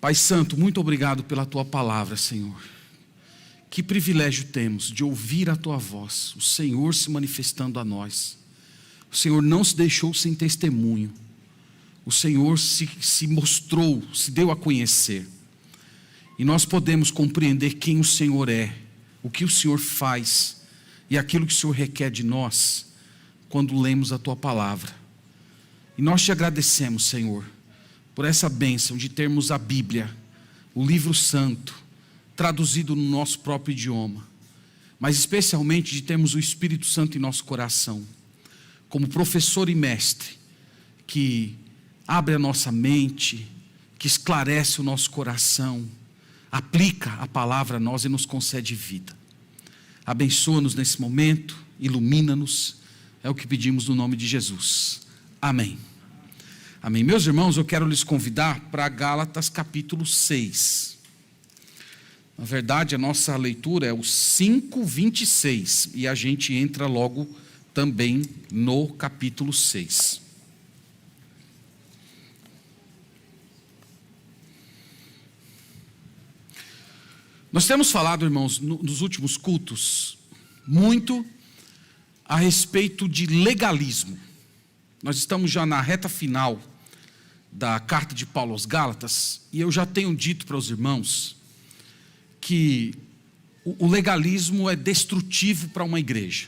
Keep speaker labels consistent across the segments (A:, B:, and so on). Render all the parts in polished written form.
A: Pai Santo, muito obrigado pela Tua palavra, Senhor. Que privilégio temos de ouvir a Tua voz, o Senhor se manifestando a nós. O Senhor não se deixou sem testemunho. O Senhor se mostrou, se deu a conhecer. E nós podemos compreender quem o Senhor é, o que o Senhor faz e aquilo que o Senhor requer de nós quando lemos a Tua palavra. E nós te agradecemos, Senhor, por essa bênção de termos a Bíblia, o livro santo, traduzido no nosso próprio idioma, mas especialmente de termos o Espírito Santo em nosso coração, como professor e mestre, que abre a nossa mente, que esclarece o nosso coração, aplica a palavra a nós e nos concede vida. Abençoa-nos nesse momento, ilumina-nos, é o que pedimos no nome de Jesus. Amém. Amém. Meus irmãos, eu quero lhes convidar para Gálatas capítulo 6. Na verdade, a nossa leitura é o 5:26 e a gente entra logo também no capítulo 6. Nós temos falado, irmãos, nos últimos cultos, muito a respeito de legalismo. Nós estamos já na reta final da carta de Paulo aos Gálatas, e eu já tenho dito para os irmãos que o legalismo é destrutivo para uma igreja.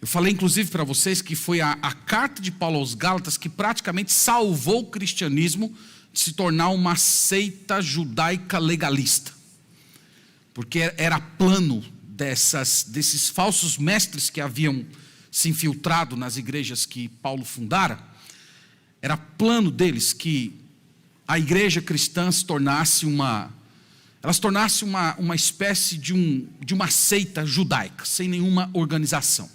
A: Eu falei inclusive para vocês que foi a carta de Paulo aos Gálatas que praticamente salvou o cristianismo de se tornar uma seita judaica legalista. Porque era plano desses falsos mestres que haviam se infiltrado nas igrejas que Paulo fundara, era plano deles que a igreja cristã se tornasse uma espécie de uma seita judaica, sem nenhuma organização.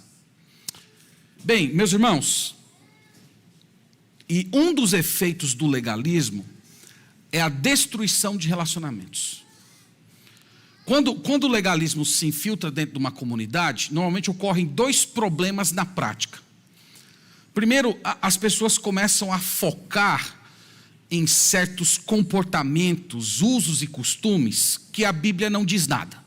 A: Bem, meus irmãos, e um dos efeitos do legalismo é a destruição de relacionamentos. Quando o legalismo se infiltra dentro de uma comunidade, normalmente ocorrem dois problemas na prática. Primeiro, as pessoas começam a focar em certos comportamentos, usos e costumes que a Bíblia não diz nada.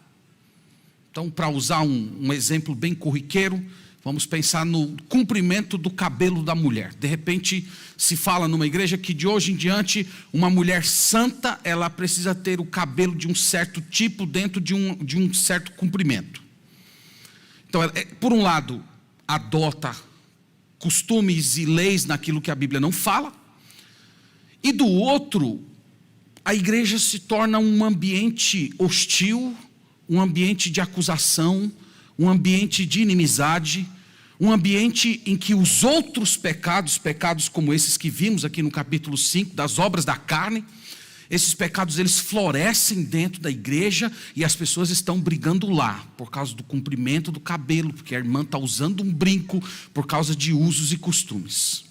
A: Então, para usar um exemplo bem corriqueiro, vamos pensar no comprimento do cabelo da mulher. De repente, se fala numa igreja que de hoje em diante, uma mulher santa, ela precisa ter o cabelo de um certo tipo dentro de um certo comprimento. Então, por um lado, adota costumes e leis naquilo que a Bíblia não fala. E do outro, a igreja se torna um ambiente hostil, um ambiente de acusação, um ambiente de inimizade, um ambiente em que os outros pecados como esses que vimos aqui no capítulo 5, das obras da carne, esses pecados eles florescem dentro da igreja e as pessoas estão brigando lá, por causa do comprimento do cabelo, porque a irmã está usando um brinco, por causa de usos e costumes.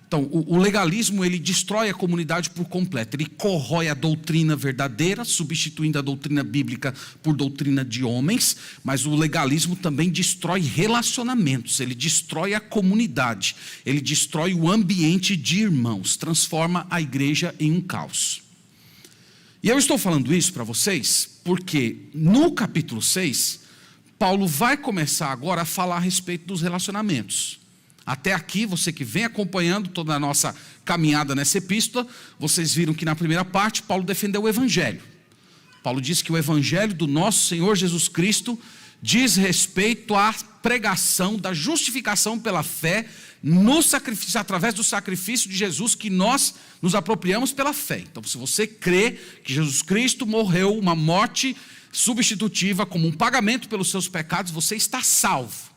A: Então, o legalismo ele destrói a comunidade por completo, ele corrói a doutrina verdadeira, substituindo a doutrina bíblica por doutrina de homens, mas o legalismo também destrói relacionamentos, ele destrói a comunidade, ele destrói o ambiente de irmãos, transforma a igreja em um caos. E eu estou falando isso para vocês porque no capítulo 6, Paulo vai começar agora a falar a respeito dos relacionamentos. Até aqui, você que vem acompanhando toda a nossa caminhada nessa epístola, vocês viram que na primeira parte, Paulo defendeu o Evangelho. Paulo disse que o Evangelho do nosso Senhor Jesus Cristo diz respeito à pregação da justificação pela fé no sacrifício, através do sacrifício de Jesus que nós nos apropriamos pela fé. Então, se você crê que Jesus Cristo morreu uma morte substitutiva como um pagamento pelos seus pecados, você está salvo.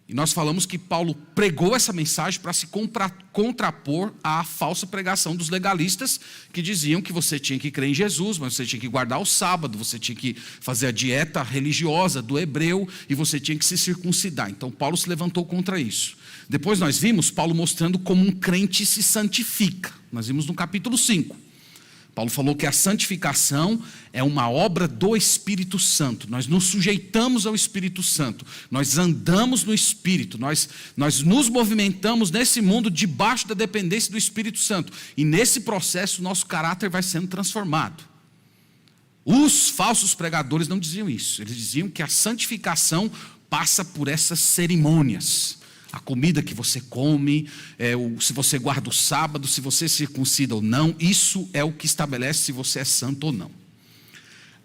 A: E nós falamos que Paulo pregou essa mensagem para se contrapor à falsa pregação dos legalistas que diziam que você tinha que crer em Jesus, mas você tinha que guardar o sábado, você tinha que fazer a dieta religiosa do hebreu e você tinha que se circuncidar. Então Paulo se levantou contra isso. Depois nós vimos Paulo mostrando como um crente se santifica. Nós vimos no capítulo 5. Paulo falou que a santificação é uma obra do Espírito Santo. Nós nos sujeitamos ao Espírito Santo. Nós andamos no Espírito. Nós nos movimentamos nesse mundo debaixo da dependência do Espírito Santo. E nesse processo, nosso caráter vai sendo transformado. Os falsos pregadores não diziam isso. Eles diziam que a santificação passa por essas cerimônias. A comida que você come, se você guarda o sábado, se você circuncida ou não, isso é o que estabelece se você é santo ou não.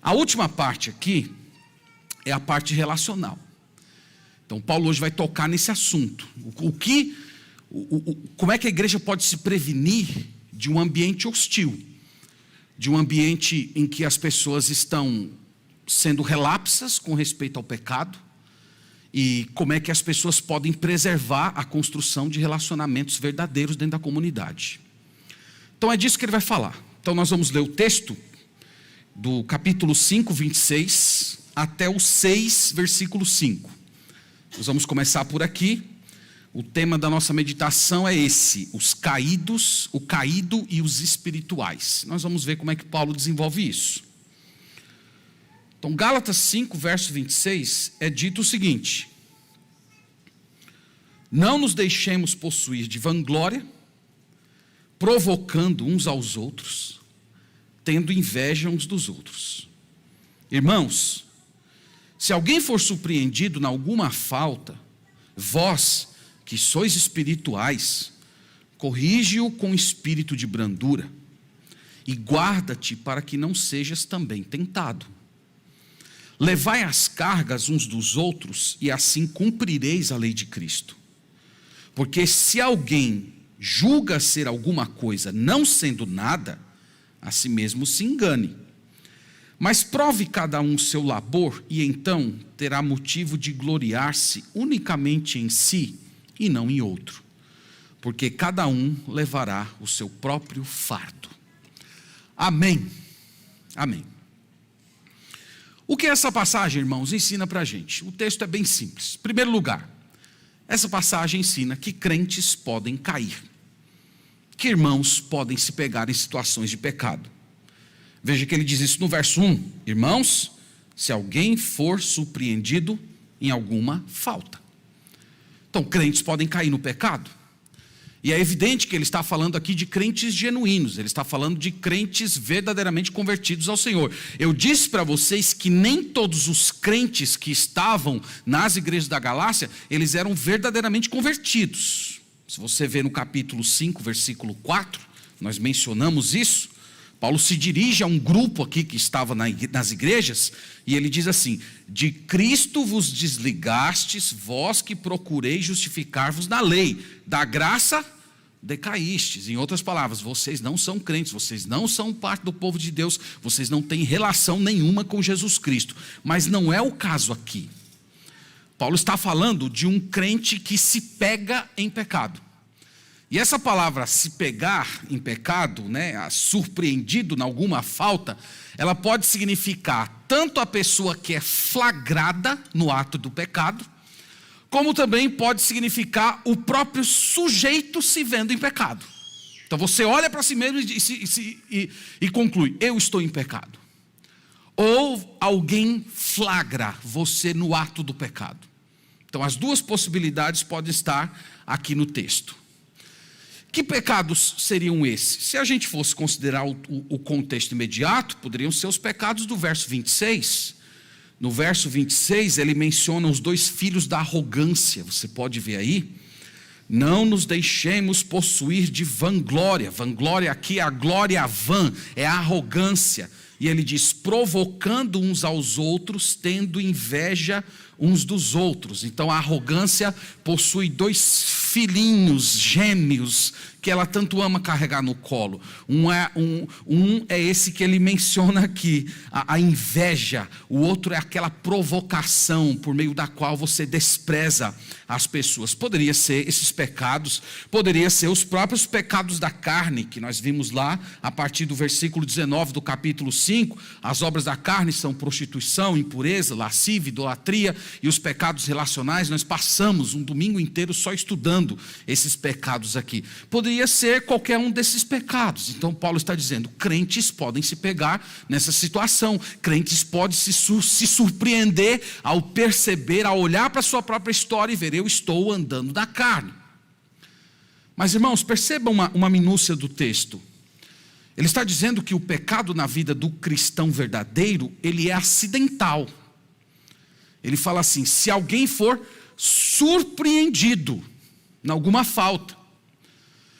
A: A última parte aqui é a parte relacional. Então Paulo hoje vai tocar nesse assunto. Como é que a igreja pode se prevenir de um ambiente hostil? De um ambiente em que as pessoas estão sendo relapsas com respeito ao pecado? E como é que as pessoas podem preservar a construção de relacionamentos verdadeiros dentro da comunidade. Então é disso que ele vai falar. Então nós vamos ler o texto do capítulo 5, 26, até o 6, versículo 5. Nós vamos começar por aqui. O tema da nossa meditação é esse: os caídos, o caído e os espirituais. Nós vamos ver como é que Paulo desenvolve isso. Então, Gálatas 5, verso 26, é dito o seguinte: não nos deixemos possuir de vanglória, provocando uns aos outros, tendo inveja uns dos outros. Irmãos, se alguém for surpreendido em alguma falta, vós, que sois espirituais, corrige-o com espírito de brandura, e guarda-te para que não sejas também tentado. Levai as cargas uns dos outros, e assim cumprireis a lei de Cristo. Porque se alguém julga ser alguma coisa, não sendo nada, a si mesmo se engane. Mas prove cada um seu labor, e então terá motivo de gloriar-se unicamente em si, e não em outro. Porque cada um levará o seu próprio fardo. Amém. Amém. O que essa passagem, irmãos, ensina para a gente? O texto é bem simples. Em primeiro lugar, essa passagem ensina que crentes podem cair, que irmãos podem se pegar em situações de pecado. Veja que ele diz isso no verso 1: irmãos, se alguém for surpreendido em alguma falta. Então, crentes podem cair no pecado. E é evidente que ele está falando aqui de crentes genuínos, ele está falando de crentes verdadeiramente convertidos ao Senhor. Eu disse para vocês que nem todos os crentes que estavam nas igrejas da Galácia, eles eram verdadeiramente convertidos. Se você vê no capítulo 5, versículo 4, nós mencionamos isso. Paulo se dirige a um grupo aqui que estava nas igrejas, e ele diz assim: de Cristo vos desligastes, vós que procureis justificar-vos na lei, da graça decaístes. Em outras palavras, vocês não são crentes, vocês não são parte do povo de Deus, vocês não têm relação nenhuma com Jesus Cristo. Mas não é o caso aqui. Paulo está falando de um crente que se pega em pecado. E essa palavra se pegar em pecado, surpreendido em alguma falta, ela pode significar tanto a pessoa que é flagrada no ato do pecado, como também pode significar o próprio sujeito se vendo em pecado. Então você olha para si mesmo e conclui: eu estou em pecado. Ou alguém flagra você no ato do pecado. Então as duas possibilidades podem estar aqui no texto. Que pecados seriam esses? Se a gente fosse considerar o contexto imediato, poderiam ser os pecados do verso 26. No verso 26, ele menciona os dois filhos da arrogância. Você pode ver aí. Não nos deixemos possuir de vanglória. Vanglória aqui é a glória vã, é a arrogância. E ele diz: provocando uns aos outros, tendo inveja uns dos outros. Então a arrogância possui dois filhinhos gêmeos que ela tanto ama carregar no colo. Um é esse que ele menciona aqui, a inveja. O outro é aquela provocação por meio da qual você despreza as pessoas. Poderia ser esses pecados, poderia ser os próprios pecados da carne, que nós vimos lá a partir do versículo 19 do capítulo 5. As obras da carne são prostituição, impureza, lascívia, idolatria e os pecados relacionais. Nós passamos um domingo inteiro só estudando esses pecados aqui. Poderia poderia ser qualquer um desses pecados. Então Paulo está dizendo, crentes podem se pegar nessa situação. Crentes podem se surpreender ao perceber, ao olhar para a sua própria história e ver, eu estou andando na carne. Mas irmãos, percebam uma minúcia do texto. Ele está dizendo que o pecado na vida do cristão verdadeiro, ele é acidental. Ele fala assim, se alguém for surpreendido em alguma falta,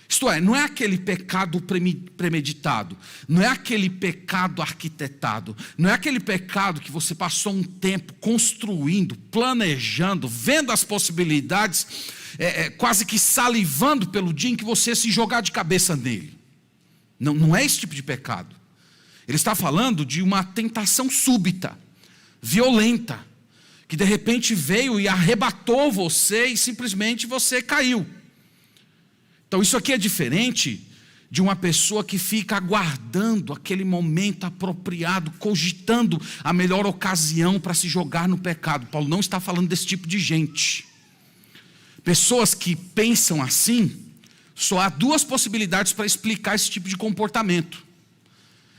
A: isto é, não é aquele pecado premeditado, não é aquele pecado arquitetado, não é aquele pecado que você passou um tempo construindo, planejando, vendo as possibilidades, quase que salivando pelo dia em que você se jogar de cabeça nele. Não é esse tipo de pecado. Ele está falando de uma tentação súbita, violenta, que de repente veio e arrebatou você e simplesmente você caiu. Então isso aqui é diferente de uma pessoa que fica aguardando aquele momento apropriado, cogitando a melhor ocasião para se jogar no pecado. Paulo não está falando desse tipo de gente. Pessoas que pensam assim, só há duas possibilidades para explicar esse tipo de comportamento.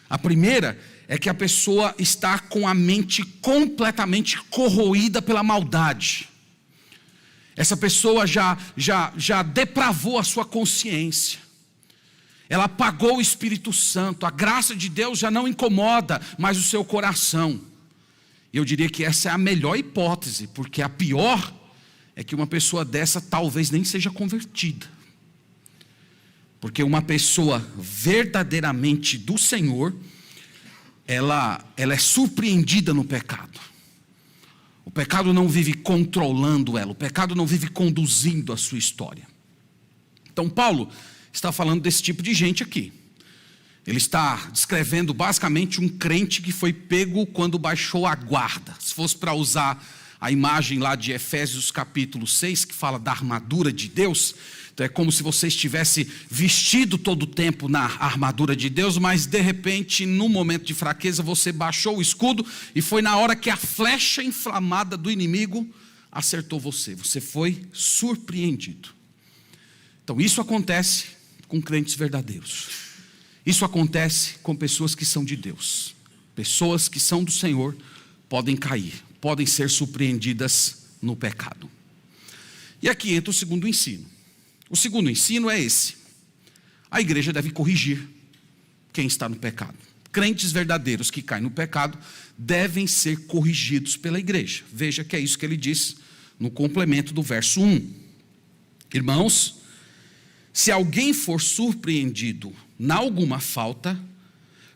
A: A primeira é que a pessoa está com a mente completamente corroída pela maldade. Essa pessoa já depravou a sua consciência. Ela apagou o Espírito Santo. A graça de Deus já não incomoda mais o seu coração. Eu diria que essa é a melhor hipótese, porque a pior é que uma pessoa dessa talvez nem seja convertida. Porque uma pessoa verdadeiramente do Senhor, ela é surpreendida no pecado. O pecado não vive controlando ela, o pecado não vive conduzindo a sua história. Então Paulo está falando desse tipo de gente aqui. Ele está descrevendo basicamente um crente que foi pego quando baixou a guarda. Se fosse para usar a imagem lá de Efésios capítulo 6, que fala da armadura de Deus, então é como se você estivesse vestido todo o tempo na armadura de Deus, mas de repente, num momento de fraqueza, você baixou o escudo e foi na hora que a flecha inflamada do inimigo acertou você. Você foi surpreendido. Então isso acontece com crentes verdadeiros. Isso acontece com pessoas que são de Deus. Pessoas que são do Senhor podem cair, podem ser surpreendidas no pecado. E aqui entra o segundo ensino. O segundo ensino é esse: a igreja deve corrigir quem está no pecado. Crentes verdadeiros que caem no pecado devem ser corrigidos pela igreja. Veja que é isso que ele diz no complemento do verso 1. Irmãos, se alguém for surpreendido na alguma falta,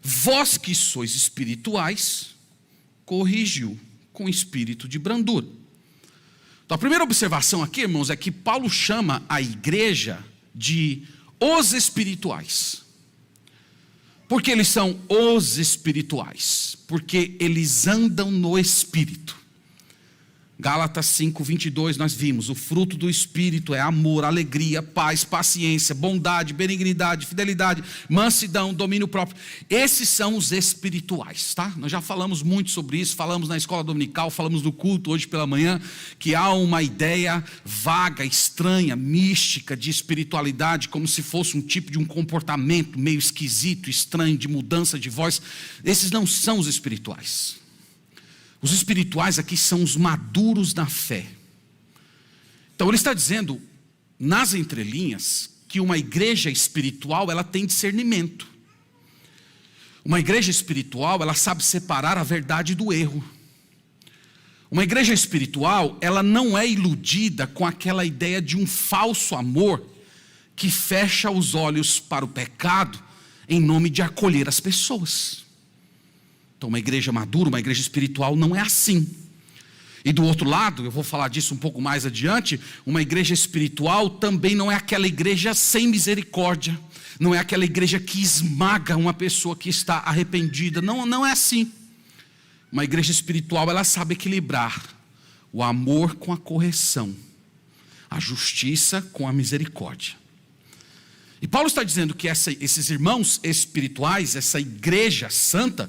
A: vós que sois espirituais, corrigiu com espírito de brandura. Então a primeira observação aqui, irmãos, é que Paulo chama a igreja de os espirituais. Por que eles são os espirituais? Porque eles andam no Espírito. Gálatas 5:22 nós vimos, o fruto do Espírito é amor, alegria, paz, paciência, bondade, benignidade, fidelidade, mansidão, domínio próprio. Esses são os espirituais, tá? Nós já falamos muito sobre isso, falamos na escola dominical, falamos no culto hoje pela manhã, que há uma ideia vaga, estranha, mística de espiritualidade, como se fosse um tipo de um comportamento meio esquisito, estranho, de mudança de voz. Esses não são os espirituais. Os espirituais aqui são os maduros na fé. Então ele está dizendo, nas entrelinhas, que uma igreja espiritual, ela tem discernimento. Uma igreja espiritual, ela sabe separar a verdade do erro. Uma igreja espiritual, ela não é iludida com aquela ideia de um falso amor que fecha os olhos para o pecado em nome de acolher as pessoas. Então uma igreja madura, uma igreja espiritual não é assim. E do outro lado, eu vou falar disso um pouco mais adiante, uma igreja espiritual também não é aquela igreja sem misericórdia, não é aquela igreja que esmaga uma pessoa que está arrependida, não é assim. Uma igreja espiritual, ela sabe equilibrar o amor com a correção, a justiça com a misericórdia. E Paulo está dizendo que esses irmãos espirituais, essa igreja santa,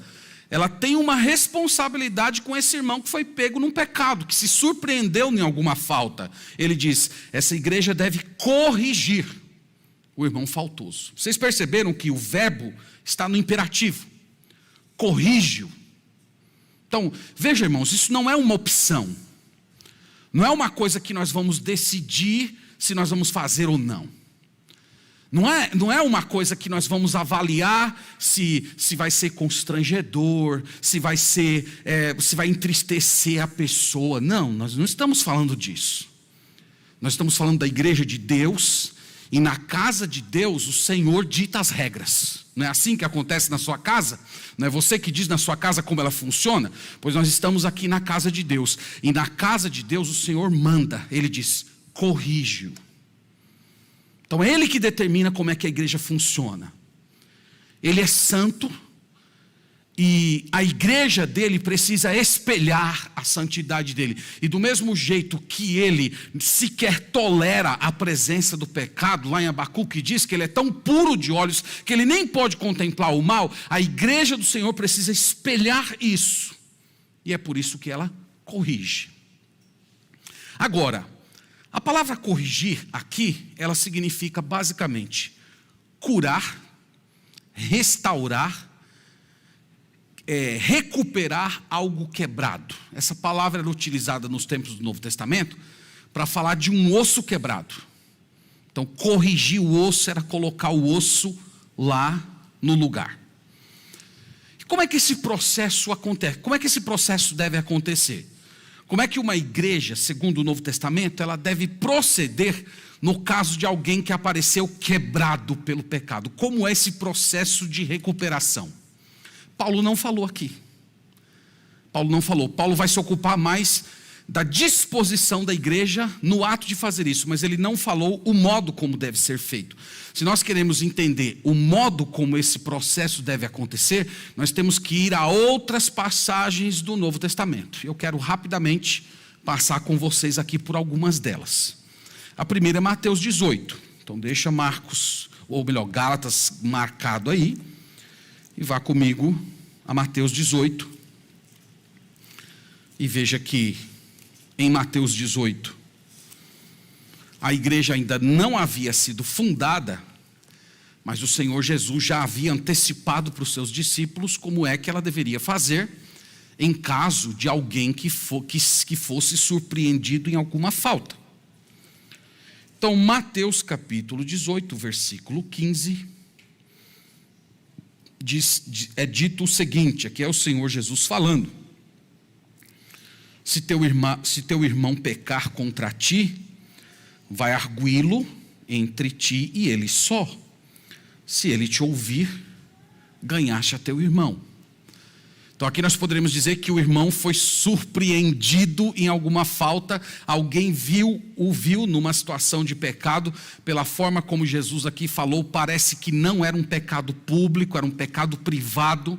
A: ela tem uma responsabilidade com esse irmão que foi pego num pecado, que se surpreendeu em alguma falta. Ele diz, essa igreja deve corrigir o irmão faltoso. Vocês perceberam que o verbo está no imperativo. Corrige-o. Então, veja, irmãos, isso não é uma opção. Não é uma coisa que nós vamos decidir se nós vamos fazer ou não. Não é uma coisa que nós vamos avaliar se vai ser constrangedor, se vai entristecer a pessoa. Não, nós não estamos falando disso. Nós estamos falando da igreja de Deus, e na casa de Deus o Senhor dita as regras. Não é assim que acontece na sua casa? Não é você que diz na sua casa como ela funciona? Pois nós estamos aqui na casa de Deus, e na casa de Deus o Senhor manda, Ele diz, corrige-o. Então é Ele que determina como é que a igreja funciona. Ele é santo, e a igreja dele precisa espelhar a santidade dele. E do mesmo jeito que ele sequer tolera a presença do pecado, lá em Abacuque diz que ele é tão puro de olhos que ele nem pode contemplar o mal, a igreja do Senhor precisa espelhar isso. E é por isso que ela corrige. Agora, a palavra corrigir aqui, ela significa basicamente curar, restaurar, recuperar algo quebrado. Essa palavra era utilizada nos tempos do Novo Testamento para falar de um osso quebrado. Então, corrigir o osso era colocar o osso lá no lugar. E como é que esse processo acontece? Como é que esse processo deve acontecer? Como é que uma igreja, segundo o Novo Testamento, ela deve proceder no caso de alguém que apareceu quebrado pelo pecado? Como é esse processo de recuperação? Paulo não falou aqui. Paulo não falou. Paulo vai se ocupar mais da disposição da igreja no ato de fazer isso, mas ele não falou o modo como deve ser feito. Se nós queremos entender o modo como esse processo deve acontecer, nós temos que ir a outras passagens do Novo Testamento. Eu quero rapidamente passar com vocês aqui por algumas delas. A primeira é Mateus 18. Então deixa Marcos, ou melhor, Gálatas marcado aí, e vá comigo a Mateus 18. E veja que em Mateus 18, a igreja ainda não havia sido fundada, mas o Senhor Jesus já havia antecipado para os seus discípulos como é que ela deveria fazer em caso de alguém que fosse surpreendido em alguma falta. Então, Mateus capítulo 18, versículo 15, é dito o seguinte, aqui é o Senhor Jesus falando: se teu irmão pecar contra ti, vai arguí-lo entre ti e ele só. Se ele te ouvir, ganhaste a teu irmão. Então aqui nós poderíamos dizer que o irmão foi surpreendido em alguma falta, alguém o viu numa situação de pecado, pela forma como Jesus aqui falou, parece que não era um pecado público, era um pecado privado.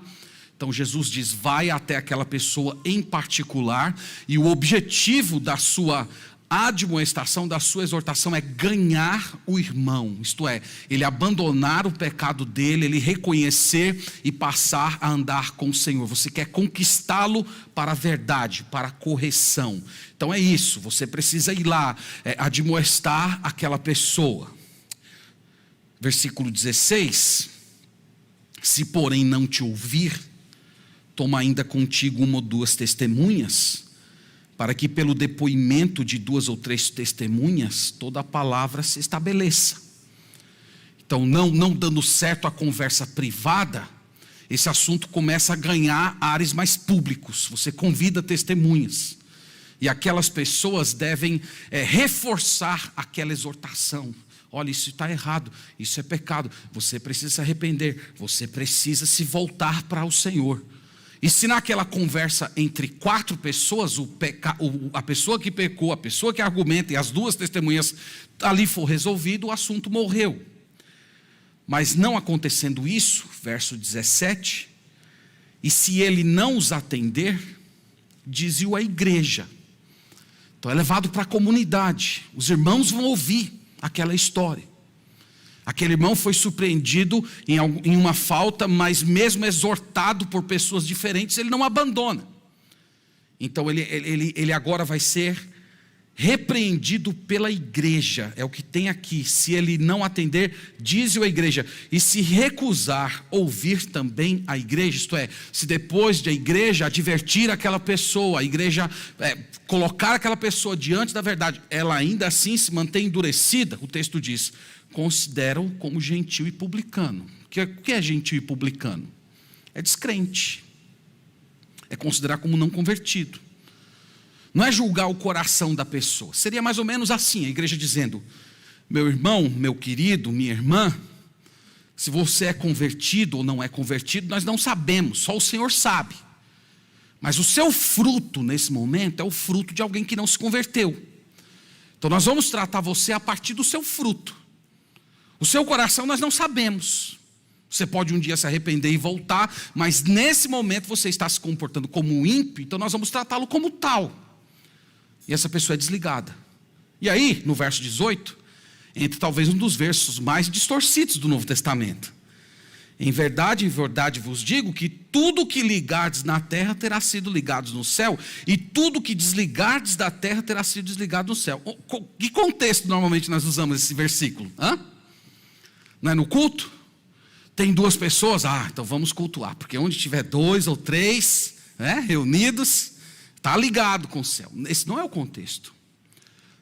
A: Então Jesus diz, vai até aquela pessoa em particular, e o objetivo da sua admoestação, da sua exortação é ganhar o irmão, isto é, ele abandonar o pecado dele, ele reconhecer e passar a andar com o Senhor. Você quer conquistá-lo para a verdade, para a correção. Então é isso, você precisa ir lá, admoestar aquela pessoa. Versículo 16, se porém não te ouvir, toma ainda contigo uma ou duas testemunhas, para que pelo depoimento de 2 ou 3 testemunhas, toda a palavra se estabeleça. Então, não dando certo a conversa privada, esse assunto começa a ganhar ares mais públicos. Você convida testemunhas, e aquelas pessoas devem reforçar aquela exortação. Olha, isso está errado, isso é pecado, você precisa se arrepender, você precisa se voltar para o Senhor. E se naquela conversa entre 4 pessoas, a pessoa que pecou, a pessoa que argumenta e as 2 testemunhas ali for resolvido, o assunto morreu. Mas não acontecendo isso, verso 17, e se ele não os atender, diz-o a igreja. Então é levado para a comunidade, os irmãos vão ouvir aquela história. Aquele irmão foi surpreendido em uma falta, mas mesmo exortado por pessoas diferentes, ele não abandona. Então ele agora vai ser repreendido pela igreja, é o que tem aqui. Se ele não atender, diz-o a igreja, e se recusar ouvir também a igreja, isto é, se depois de a igreja advertir aquela pessoa, a igreja colocar aquela pessoa diante da verdade, ela ainda assim se mantém endurecida, o texto diz, considera-o como gentil e publicano. O que é gentil e publicano? É descrente, é considerar como não convertido. Não é julgar o coração da pessoa. Seria mais ou menos assim, a igreja dizendo, meu irmão, meu querido, minha irmã, se você é convertido ou não é convertido, nós não sabemos, só o Senhor sabe. Mas o seu fruto nesse momento é o fruto de alguém que não se converteu. Então nós vamos tratar você a partir do seu fruto. O seu coração nós não sabemos. Você pode um dia se arrepender e voltar, mas nesse momento você está se comportando como um ímpio, então nós vamos tratá-lo como tal. E essa pessoa é desligada. E aí, no verso 18, entra talvez um dos versos mais distorcidos do Novo Testamento. Em verdade vos digo que tudo que ligardes na terra terá sido ligado no céu, e tudo que desligardes da terra terá sido desligado no céu. Que contexto normalmente nós usamos esse versículo? Não é no culto? Tem duas pessoas? Então vamos cultuar, porque onde tiver 2 ou 3 reunidos, está ligado com o céu. Esse não é o contexto.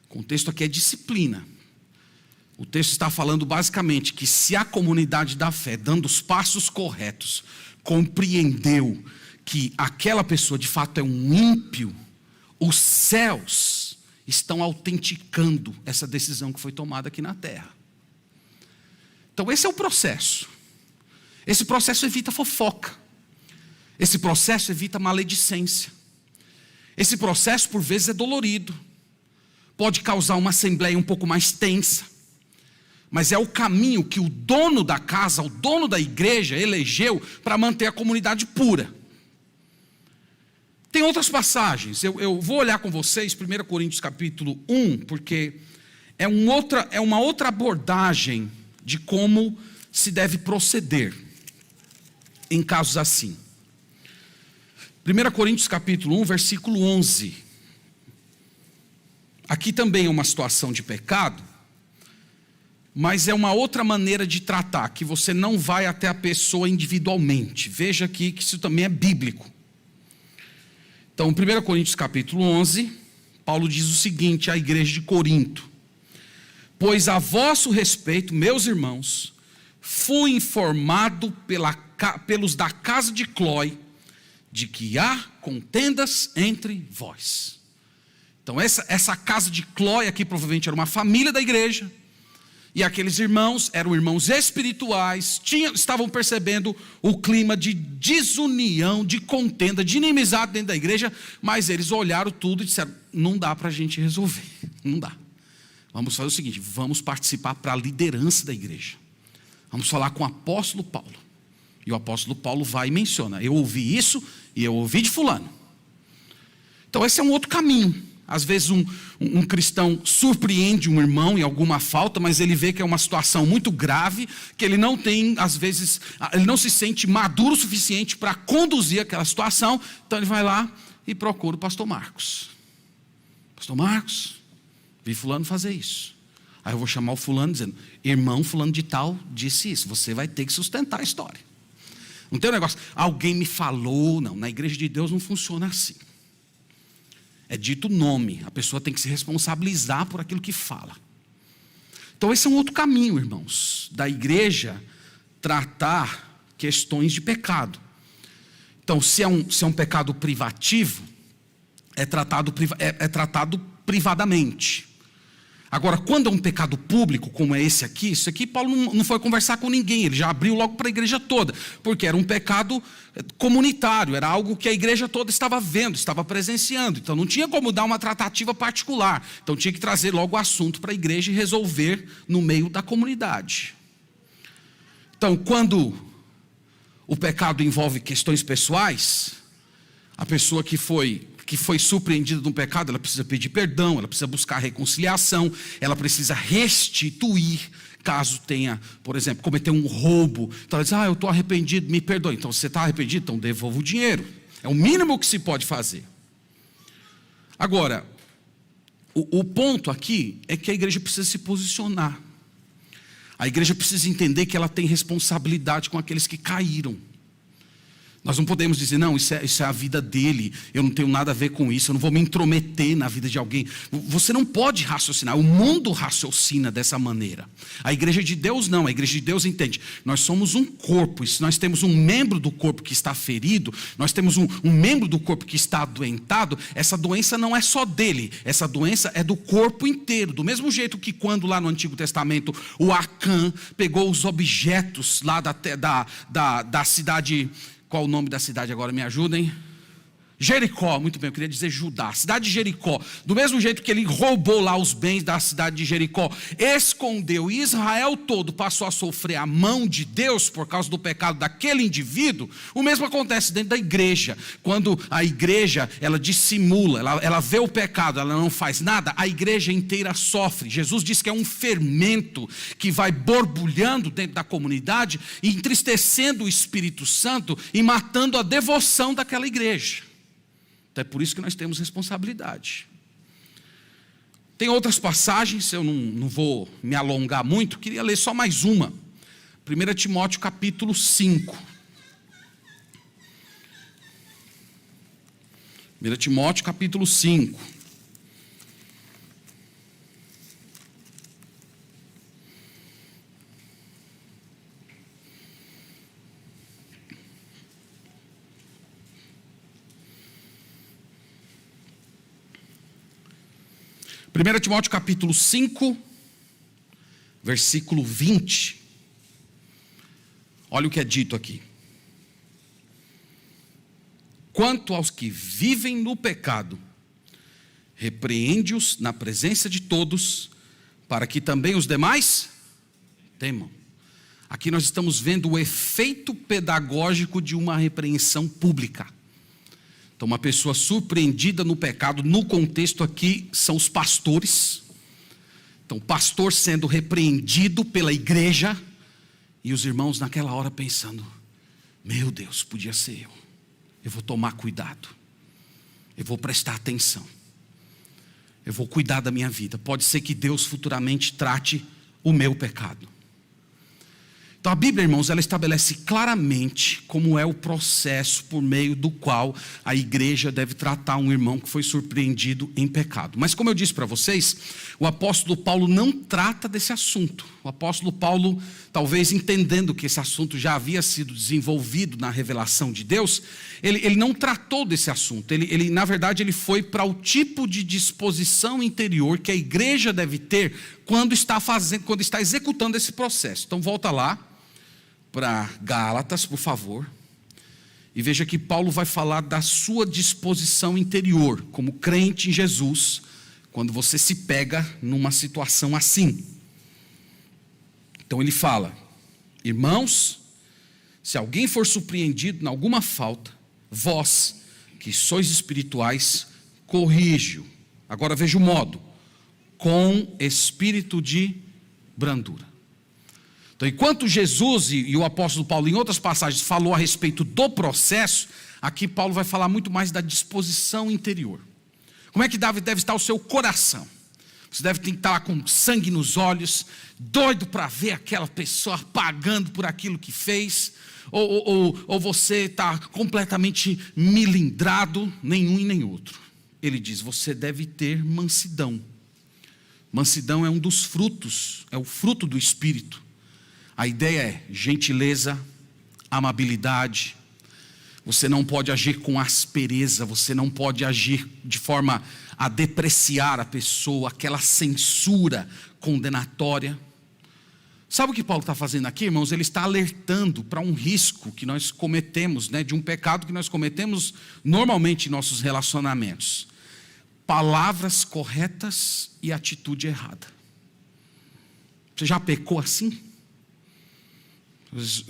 A: O contexto aqui é disciplina. O texto está falando basicamente que se a comunidade da fé, dando os passos corretos, compreendeu que aquela pessoa de fato é um ímpio, os céus estão autenticando essa decisão que foi tomada aqui na terra. Então esse é o processo. Esse processo evita fofoca. Esse processo evita maledicência. Esse processo, por vezes, é dolorido. Pode causar uma assembleia um pouco mais tensa. Mas é o caminho que o dono da casa, o dono da igreja, elegeu para manter a comunidade pura. Tem outras passagens. Eu vou olhar com vocês, 1 Coríntios capítulo 1, porque é uma outra abordagem de como se deve proceder em casos assim. 1 Coríntios capítulo 1, versículo 11. Aqui também é uma situação de pecado, mas é uma outra maneira de tratar, que você não vai até a pessoa individualmente. Veja aqui que isso também é bíblico. Então, 1 Coríntios capítulo 11, Paulo diz o seguinte à igreja de Corinto: pois a vosso respeito, meus irmãos, fui informado pelos da casa de Cloé, de que há contendas entre vós. Então essa casa de Cloé aqui provavelmente era uma família da igreja, e aqueles irmãos eram irmãos espirituais, estavam percebendo o clima de desunião, de contenda, de inimizade dentro da igreja, mas eles olharam tudo e disseram, não dá para a gente resolver, não dá. Vamos fazer o seguinte, vamos participar para a liderança da igreja. Vamos falar com o apóstolo Paulo. E o apóstolo Paulo vai e menciona, eu ouvi isso e eu ouvi de fulano. Então esse é um outro caminho. Às vezes um cristão surpreende um irmão em alguma falta, mas ele vê que é uma situação muito grave, que ele não tem, às vezes, ele não se sente maduro o suficiente para conduzir aquela situação, então ele vai lá e procura o pastor Marcos. Pastor Marcos, vi fulano fazer isso. Aí eu vou chamar o fulano dizendo, irmão fulano de tal disse isso, você vai ter que sustentar a história. Não tem um negócio, alguém me falou, não, na igreja de Deus não funciona assim. É dito o nome, a pessoa tem que se responsabilizar por aquilo que fala. Então esse é um outro caminho, irmãos, da igreja tratar questões de pecado. Então se é um pecado privativo, é tratado privadamente. Agora, quando é um pecado público, como é esse aqui, isso aqui Paulo não foi conversar com ninguém, ele já abriu logo para a igreja toda, porque era um pecado comunitário, era algo que a igreja toda estava vendo, estava presenciando, então não tinha como dar uma tratativa particular, então tinha que trazer logo o assunto para a igreja e resolver no meio da comunidade. Então, quando o pecado envolve questões pessoais, a pessoa que foi surpreendida de um pecado, ela precisa pedir perdão, ela precisa buscar reconciliação, ela precisa restituir, caso tenha, por exemplo, cometeu um roubo. Então ela diz, eu estou arrependido, me perdoe. Então você está arrependido? Então devolva o dinheiro. É o mínimo que se pode fazer. Agora, O ponto aqui é que a igreja precisa se posicionar. A igreja precisa entender que ela tem responsabilidade com aqueles que caíram. Nós não podemos dizer, não, isso é a vida dele, eu não tenho nada a ver com isso, eu não vou me intrometer na vida de alguém. Você não pode raciocinar, o mundo raciocina dessa maneira. A igreja de Deus não, a igreja de Deus entende. Nós somos um corpo, e se nós temos um membro do corpo que está ferido, nós temos um membro do corpo que está adoentado, essa doença não é só dele, essa doença é do corpo inteiro. Do mesmo jeito que quando lá no Antigo Testamento, o Acã pegou os objetos lá da cidade... Qual o nome da cidade agora? Me ajudem. Jericó, muito bem, eu queria dizer Judá, cidade de Jericó. Do mesmo jeito que ele roubou lá os bens da cidade de Jericó, escondeu, e Israel todo passou a sofrer a mão de Deus por causa do pecado daquele indivíduo. O mesmo acontece dentro da igreja. Quando a igreja, ela dissimula, ela vê o pecado, ela não faz nada, a igreja inteira sofre. Jesus diz que é um fermento que vai borbulhando dentro da comunidade e entristecendo o Espírito Santo e matando a devoção daquela igreja. É por isso que nós temos responsabilidade. Tem outras passagens, eu não vou me alongar muito, queria ler só mais uma. 1 Timóteo capítulo 5. 1 Timóteo capítulo 5. Primeiro Timóteo capítulo 5, versículo 20. Olha o que é dito aqui. Quanto aos que vivem no pecado, repreende-os na presença de todos, para que também os demais temam. Aqui nós estamos vendo o efeito pedagógico de uma repreensão pública. Então, uma pessoa surpreendida no pecado, no contexto aqui, são os pastores. Então, o pastor sendo repreendido pela igreja, e os irmãos naquela hora pensando, meu Deus, podia ser eu. Eu vou tomar cuidado. Eu vou prestar atenção. Eu vou cuidar da minha vida. Pode ser que Deus futuramente trate o meu pecado. Então a Bíblia, irmãos, ela estabelece claramente como é o processo por meio do qual a igreja deve tratar um irmão que foi surpreendido em pecado. Mas como eu disse para vocês, o apóstolo Paulo não trata desse assunto. O apóstolo Paulo, talvez entendendo que esse assunto já havia sido desenvolvido na revelação de Deus, ele não tratou desse assunto. Ele na verdade, ele foi para o tipo de disposição interior que a igreja deve ter quando está executando esse processo. Então volta lá para Gálatas, por favor, e veja que Paulo vai falar da sua disposição interior, como crente em Jesus, quando você se pega numa situação assim. Então ele fala, irmãos, se alguém for surpreendido em alguma falta, vós, que sois espirituais, corrige-o. Agora veja o modo, com espírito de brandura. Então, enquanto Jesus e o apóstolo Paulo, em outras passagens, falou a respeito do processo, aqui Paulo vai falar muito mais da disposição interior. Como é que deve estar o seu coração? Você deve estar com sangue nos olhos, doido para ver aquela pessoa pagando por aquilo que fez, ou você está completamente milindrado, nenhum e nem outro. Ele diz, você deve ter mansidão. Mansidão é um dos frutos, é o fruto do Espírito. A ideia é gentileza, amabilidade. Você não pode agir com aspereza, você não pode agir de forma a depreciar a pessoa, aquela censura condenatória. Sabe o que Paulo está fazendo aqui, irmãos? Ele está alertando para um risco que nós cometemos, de um pecado que nós cometemos normalmente em nossos relacionamentos. Palavras corretas e atitude errada. Você já pecou assim?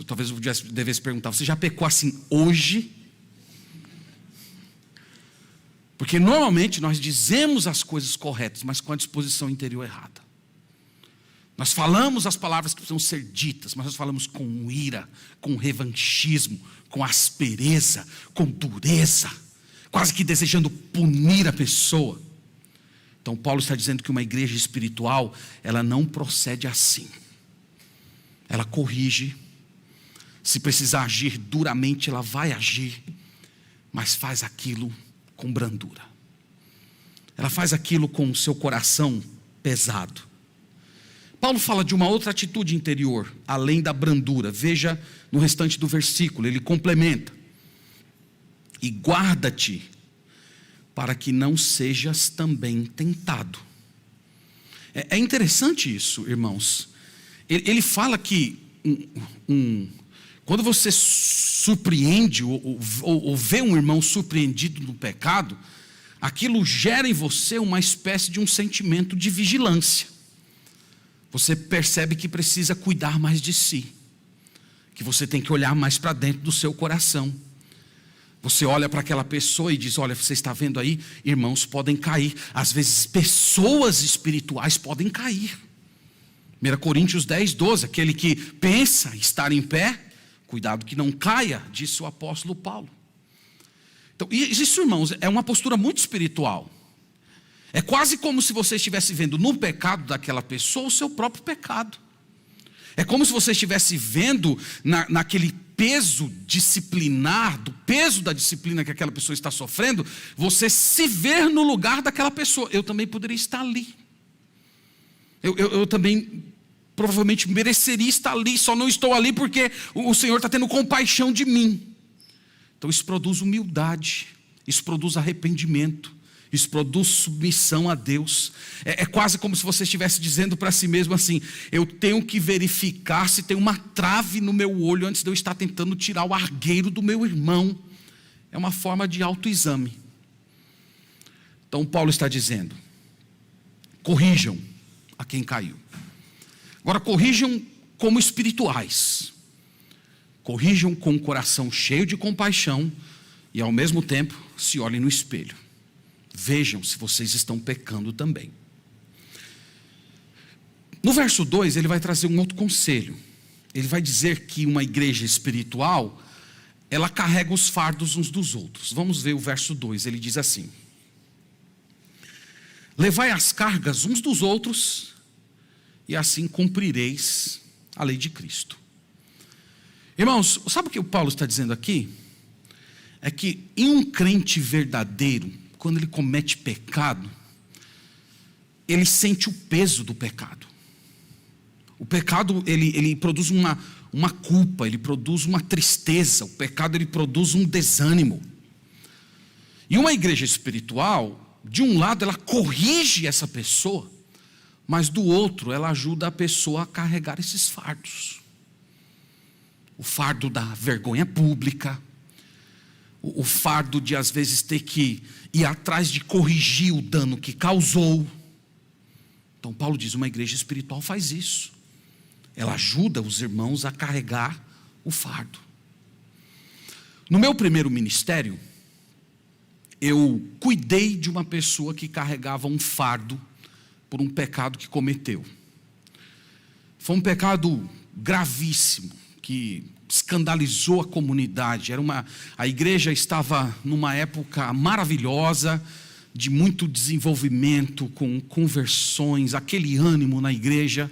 A: Talvez eu devesse perguntar, você já pecou assim hoje? Porque normalmente nós dizemos as coisas corretas, mas com a disposição interior errada. Nós falamos as palavras que precisam ser ditas, mas nós falamos com ira, com revanchismo, com aspereza, com dureza, quase que desejando punir a pessoa. Então Paulo está dizendo que uma igreja espiritual, ela não procede assim. Ela corrige. Se precisar agir duramente, ela vai agir. Mas faz aquilo com brandura. Ela faz aquilo com o seu coração pesado. Paulo fala de uma outra atitude interior, além da brandura. Veja no restante do versículo, ele complementa. E guarda-te, para que não sejas também tentado. É interessante isso, irmãos. Ele fala que quando você surpreende ou vê um irmão surpreendido no pecado, aquilo gera em você uma espécie de um sentimento de vigilância. Você percebe que precisa cuidar mais de si, que você tem que olhar mais para dentro do seu coração. Você olha para aquela pessoa e diz: olha, você está vendo aí, irmãos podem cair. Às vezes pessoas espirituais podem cair. 1 Coríntios 10, 12, aquele que pensa estar em pé, cuidado que não caia, disse o apóstolo Paulo. Então, isso, irmãos, é uma postura muito espiritual. É quase como se você estivesse vendo no pecado daquela pessoa o seu próprio pecado. É como se você estivesse vendo naquele peso disciplinar, do peso da disciplina que aquela pessoa está sofrendo, você se ver no lugar daquela pessoa. Eu também poderia estar ali. Eu também provavelmente mereceria estar ali, só não estou ali porque o Senhor está tendo compaixão de mim. Então isso produz humildade, isso produz arrependimento, isso produz submissão a Deus. É quase como se você estivesse dizendo para si mesmo assim: eu tenho que verificar se tem uma trave no meu olho antes de eu estar tentando tirar o argueiro do meu irmão. É uma forma de autoexame. Então Paulo está dizendo: corrijam a quem caiu. Agora corrijam como espirituais. Corrijam com o coração cheio de compaixão e ao mesmo tempo se olhem no espelho. Vejam se vocês estão pecando também. No verso 2 ele vai trazer um outro conselho. Ele vai dizer que uma igreja espiritual, ela carrega os fardos uns dos outros. Vamos ver o verso 2, ele diz assim: levai as cargas uns dos outros, e assim cumprireis a lei de Cristo. Irmãos, sabe o que o Paulo está dizendo aqui? É que em um crente verdadeiro, quando ele comete pecado, ele sente o peso do pecado. O pecado, ele produz uma culpa, ele produz uma tristeza. O pecado, ele produz um desânimo. E uma igreja espiritual, de um lado, ela corrige essa pessoa, mas do outro, ela ajuda a pessoa a carregar esses fardos. O fardo da vergonha pública, o fardo de às vezes ter que ir atrás de corrigir o dano que causou. Então Paulo diz: uma igreja espiritual faz isso. Ela ajuda os irmãos a carregar o fardo. No meu primeiro ministério, eu cuidei de uma pessoa que carregava um fardo por um pecado que cometeu. Foi um pecado gravíssimo, que escandalizou a comunidade. A igreja estava numa época maravilhosa, de muito desenvolvimento, com conversões, aquele ânimo na igreja.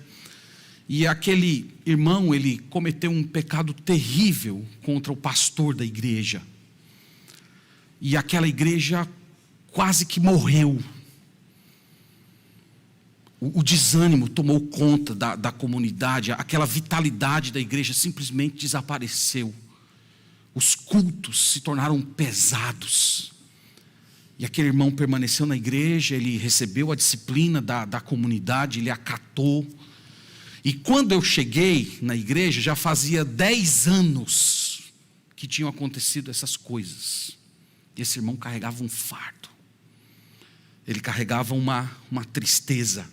A: E aquele irmão, ele cometeu um pecado terrível contra o pastor da igreja. E aquela igreja quase que morreu. O desânimo tomou conta da comunidade, aquela vitalidade da igreja simplesmente desapareceu. Os cultos se tornaram pesados. E aquele irmão permaneceu na igreja, ele recebeu a disciplina da comunidade, ele acatou. E quando eu cheguei na igreja, já fazia 10 anos que tinham acontecido essas coisas. E esse irmão carregava um fardo. Ele carregava uma tristeza.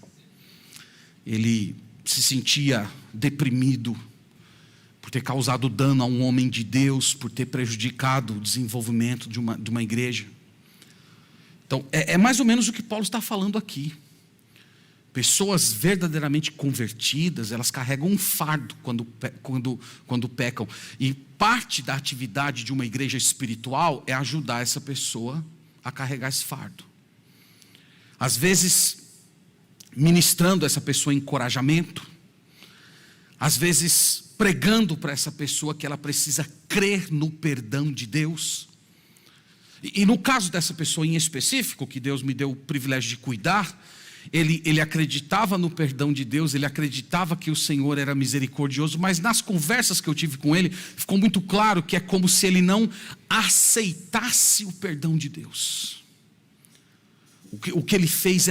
A: Ele se sentia deprimido por ter causado dano a um homem de Deus, por ter prejudicado o desenvolvimento de uma igreja. Então, é mais ou menos o que Paulo está falando aqui. Pessoas verdadeiramente convertidas, elas carregam um fardo quando pecam. E parte da atividade de uma igreja espiritual é ajudar essa pessoa a carregar esse fardo. Às vezes, ministrando a essa pessoa encorajamento. Às vezes, pregando para essa pessoa que ela precisa crer no perdão de Deus. E no caso dessa pessoa em específico, que Deus me deu o privilégio de cuidar, ele acreditava no perdão de Deus, ele acreditava que o Senhor era misericordioso, mas nas conversas que eu tive com ele, ficou muito claro que é como se ele não aceitasse o perdão de Deus. O que ele fez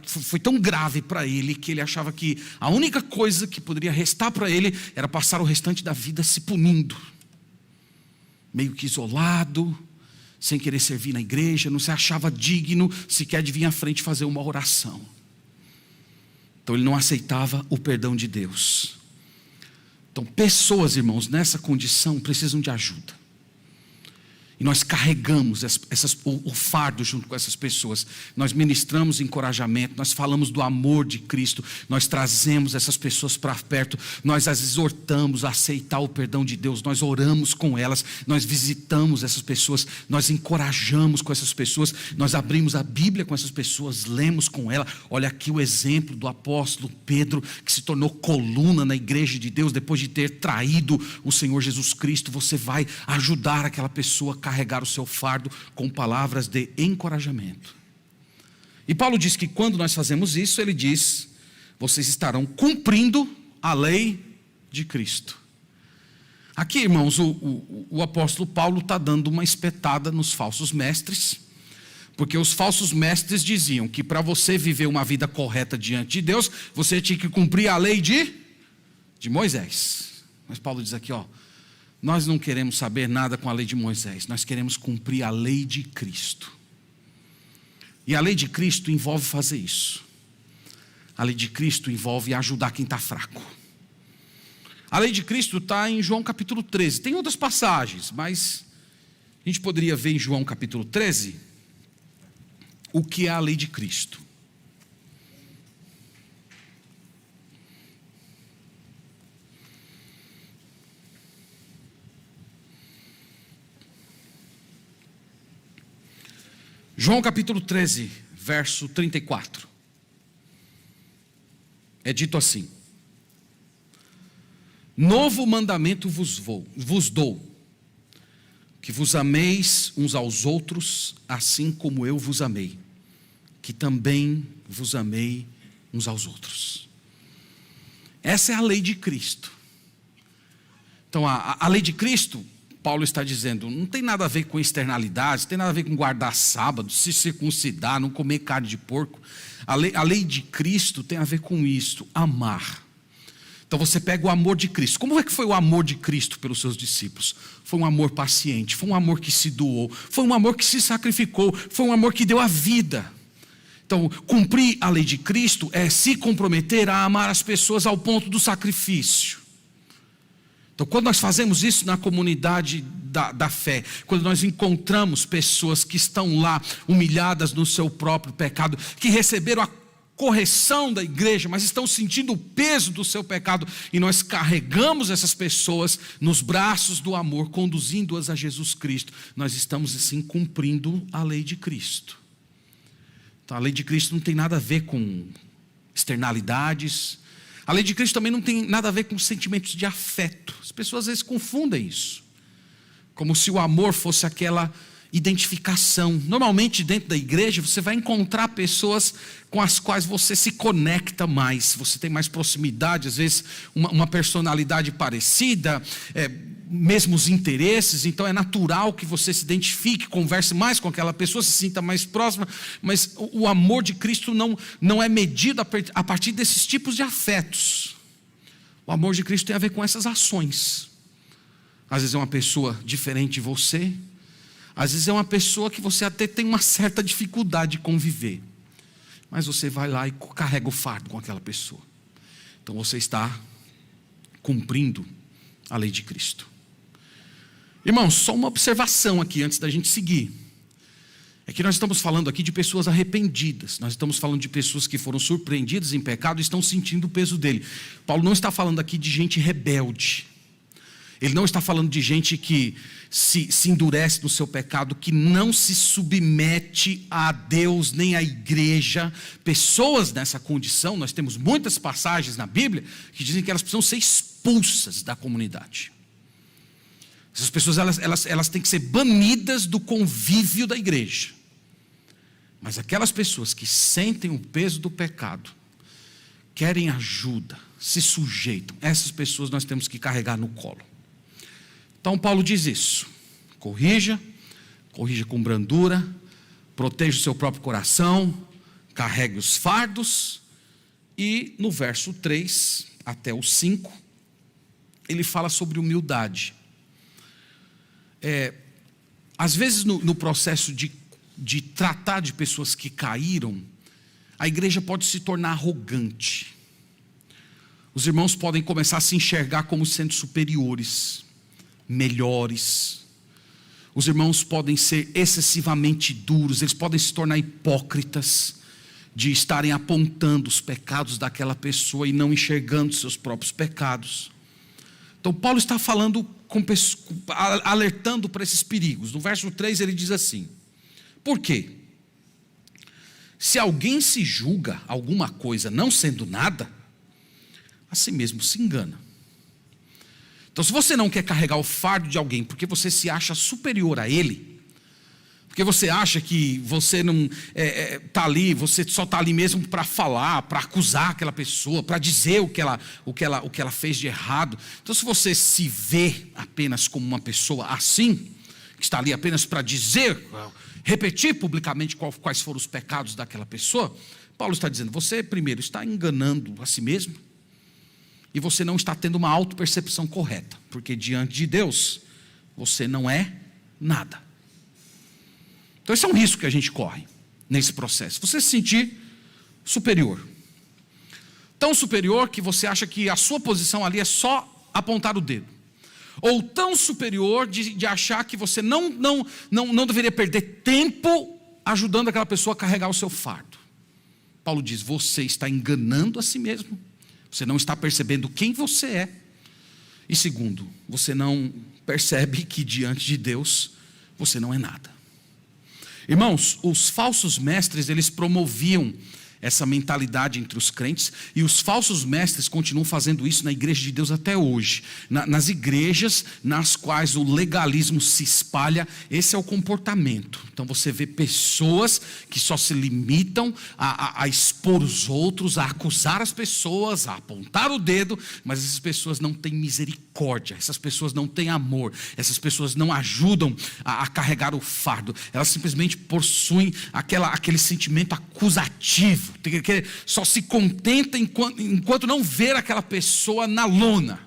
A: foi tão grave para ele, que ele achava que a única coisa que poderia restar para ele era passar o restante da vida se punindo, meio que isolado, sem querer servir na igreja, não se achava digno sequer de vir à frente fazer uma oração. Então ele não aceitava o perdão de Deus. Então pessoas, irmãos, nessa condição precisam de ajuda. E nós carregamos o fardo junto com essas pessoas. Nós ministramos encorajamento, nós falamos do amor de Cristo, nós trazemos essas pessoas para perto, nós as exortamos a aceitar o perdão de Deus, nós oramos com elas, nós visitamos essas pessoas, nós encorajamos com essas pessoas, nós abrimos a Bíblia com essas pessoas, lemos com ela. Olha aqui o exemplo do apóstolo Pedro, que se tornou coluna na igreja de Deus depois de ter traído o Senhor Jesus Cristo. Você vai ajudar aquela pessoa a carregar o seu fardo com palavras de encorajamento. E Paulo diz que quando nós fazemos isso, ele diz: vocês estarão cumprindo a lei de Cristo. Aqui, irmãos, o apóstolo Paulo está dando uma espetada nos falsos mestres, porque os falsos mestres diziam que para você viver uma vida correta diante de Deus, você tinha que cumprir a lei de Moisés. Mas Paulo diz aqui, nós não queremos saber nada com a lei de Moisés, nós queremos cumprir a lei de Cristo. E a lei de Cristo envolve fazer isso. A lei de Cristo envolve ajudar quem está fraco. A lei de Cristo está em João capítulo 13. Tem outras passagens, mas a gente poderia ver em João capítulo 13 o que é a lei de Cristo. João capítulo 13, verso 34. É dito assim: novo mandamento vos dou, que vos ameis uns aos outros, assim como eu vos amei, que também vos amei uns aos outros. Essa é a lei de Cristo. Então a lei de Cristo, Paulo está dizendo, não tem nada a ver com externalidades, não tem nada a ver com guardar sábado, se circuncidar, não comer carne de porco. A lei de Cristo tem a ver com isso, amar. Então você pega o amor de Cristo. Como é que foi o amor de Cristo pelos seus discípulos? Foi um amor paciente, foi um amor que se doou, foi um amor que se sacrificou, foi um amor que deu a vida. Então, cumprir a lei de Cristo é se comprometer a amar as pessoas ao ponto do sacrifício. Então, quando nós fazemos isso na comunidade da fé, quando nós encontramos pessoas que estão lá humilhadas no seu próprio pecado, que receberam a correção da igreja, mas estão sentindo o peso do seu pecado, e nós carregamos essas pessoas nos braços do amor, conduzindo-as a Jesus Cristo, nós estamos assim cumprindo a lei de Cristo. Então, a lei de Cristo não tem nada a ver com externalidades. A lei de Cristo também não tem nada a ver com sentimentos de afeto. As pessoas às vezes confundem isso, como se o amor fosse aquela identificação. Normalmente dentro da igreja você vai encontrar pessoas com as quais você se conecta mais, você tem mais proximidade, às vezes uma personalidade parecida, mesmos interesses, então é natural que você se identifique, converse mais com aquela pessoa, se sinta mais próxima, mas o amor de Cristo não é medido a partir desses tipos de afetos. O amor de Cristo tem a ver com essas ações. Às vezes é uma pessoa diferente de você, às vezes é uma pessoa que você até tem uma certa dificuldade de conviver, mas você vai lá e carrega o fardo com aquela pessoa. Então você está cumprindo a lei de Cristo. Irmãos, só uma observação aqui antes da gente seguir. É que nós estamos falando aqui de pessoas arrependidas. Nós estamos falando de pessoas que foram surpreendidas em pecado e estão sentindo o peso dele. Paulo não está falando aqui de gente rebelde. Ele não está falando de gente que se endurece no seu pecado, que não se submete a Deus nem à igreja. Pessoas nessa condição, nós temos muitas passagens na Bíblia que dizem que elas precisam ser expulsas da comunidade. Essas pessoas elas têm que ser banidas do convívio da igreja. Mas aquelas pessoas que sentem o peso do pecado, querem ajuda, se sujeitam, essas pessoas nós temos que carregar no colo. Então Paulo diz isso: corrija com brandura, proteja o seu próprio coração, carregue os fardos. E no verso 3 até o 5, ele fala sobre humildade. Às vezes no processo de tratar de pessoas que caíram, a igreja pode se tornar arrogante. Os irmãos podem começar a se enxergar como sendo superiores, melhores. Os irmãos podem ser excessivamente duros, eles podem se tornar hipócritas, de estarem apontando os pecados daquela pessoa e não enxergando seus próprios pecados. Então Paulo está falando, alertando para esses perigos. No verso 3 ele diz assim: por quê? Se alguém se julga alguma coisa não sendo nada, a si mesmo se engana. Então, se você não quer carregar o fardo de alguém porque você se acha superior a ele, porque você acha que você não está ali, você só está ali mesmo para falar, para acusar aquela pessoa, para dizer o que ela fez de errado. Então, se você se vê apenas como uma pessoa assim, que está ali apenas para dizer, repetir publicamente quais foram os pecados daquela pessoa, Paulo está dizendo: você primeiro está enganando a si mesmo, e você não está tendo uma autopercepção correta, porque diante de Deus você não é nada. Então esse é um risco que a gente corre nesse processo, você se sentir superior, tão superior que você acha que a sua posição ali é só apontar o dedo, ou tão superior de achar que você não deveria perder tempo ajudando aquela pessoa a carregar o seu fardo. Paulo diz: você está enganando a si mesmo, você não está percebendo quem você é, e segundo, você não percebe que diante de Deus você não é nada. Irmãos, os falsos mestres, eles promoviam essa mentalidade entre os crentes, e os falsos mestres continuam fazendo isso na igreja de Deus até hoje. Nas igrejas nas quais o legalismo se espalha, esse é o comportamento. Então você vê pessoas que só se limitam a expor os outros, a acusar as pessoas, a apontar o dedo, mas essas pessoas não têm misericórdia, essas pessoas não têm amor, essas pessoas não ajudam a carregar o fardo, elas simplesmente possuem aquele sentimento acusativo, que só se contenta enquanto não ver aquela pessoa na lona.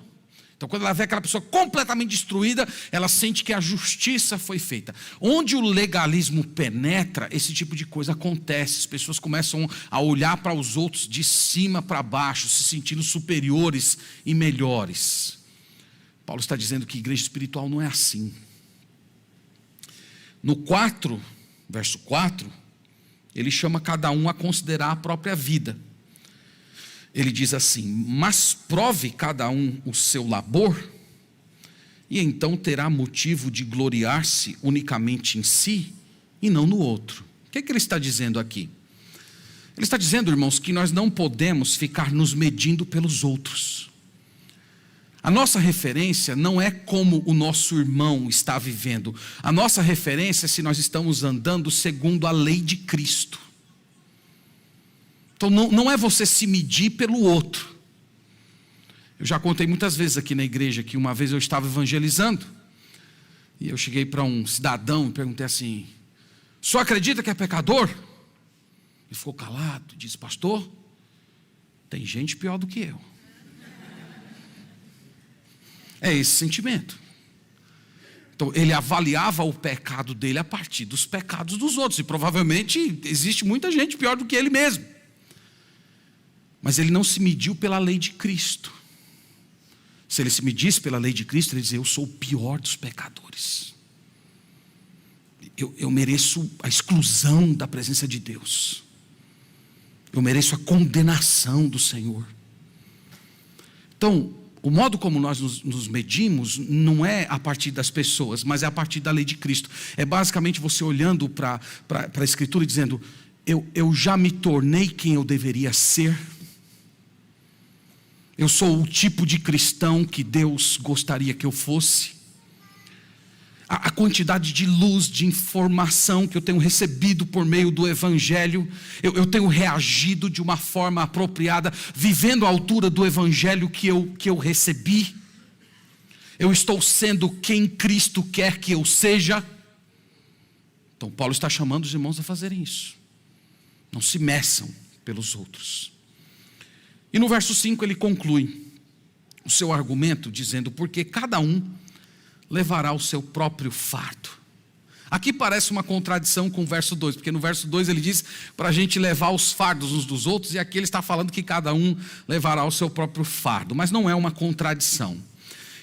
A: Então quando ela vê aquela pessoa completamente destruída, ela sente que a justiça foi feita. Onde o legalismo penetra, esse tipo de coisa acontece. As pessoas começam a olhar para os outros de cima para baixo, se sentindo superiores e melhores. Paulo está dizendo que igreja espiritual não é assim. No 4, verso 4, ele chama cada um a considerar a própria vida. Ele diz assim: mas prove cada um o seu labor, e então terá motivo de gloriar-se unicamente em si e não no outro. O que ele está dizendo aqui? Ele está dizendo, irmãos, que nós não podemos ficar nos medindo pelos outros. A nossa referência não é como o nosso irmão está vivendo. A nossa referência é se nós estamos andando segundo a lei de Cristo. Então não é você se medir pelo outro. Eu já contei muitas vezes aqui na igreja que uma vez eu estava evangelizando, e eu cheguei para um cidadão e perguntei assim: o senhor acredita que é pecador? Ele ficou calado e disse: pastor, tem gente pior do que eu. É esse sentimento. Então ele avaliava o pecado dele a partir dos pecados dos outros, e provavelmente existe muita gente pior do que ele mesmo. Mas ele não se mediu pela lei de Cristo. Se ele se medisse pela lei de Cristo, ele dizia: eu sou o pior dos pecadores, eu mereço a exclusão da presença de Deus, eu mereço a condenação do Senhor. Então O modo como nós nos medimos não é a partir das pessoas, mas é a partir da lei de Cristo. É basicamente você olhando para a Escritura e dizendo: eu já me tornei quem eu deveria ser. Eu sou o tipo de cristão que Deus gostaria que eu fosse. A quantidade de luz, de informação que eu tenho recebido por meio do Evangelho, eu tenho reagido de uma forma apropriada, vivendo à altura do Evangelho que eu recebi. Eu estou sendo quem Cristo quer que eu seja. Então Paulo está chamando os irmãos a fazerem isso. Não se meçam pelos outros. E no verso 5 ele conclui o seu argumento dizendo: porque cada um levará o seu próprio fardo. Aqui parece uma contradição com o verso 2, porque no verso 2 ele diz para a gente levar os fardos uns dos outros, e aqui ele está falando que cada um levará o seu próprio fardo, mas não é uma contradição.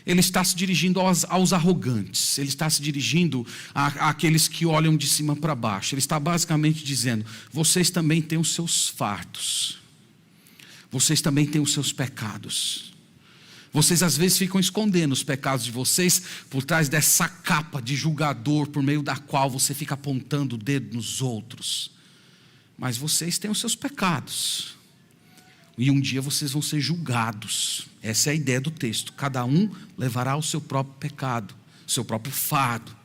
A: Ele está se dirigindo aos arrogantes, ele está se dirigindo àqueles que olham de cima para baixo. Ele está basicamente dizendo: vocês também têm os seus fardos, vocês também têm os seus pecados. Vocês às vezes ficam escondendo os pecados de vocês por trás dessa capa de julgador, por meio da qual você fica apontando o dedo nos outros. Mas vocês têm os seus pecados. E um dia vocês vão ser julgados. Essa é a ideia do texto. Cada um levará o seu próprio pecado, o seu próprio fardo.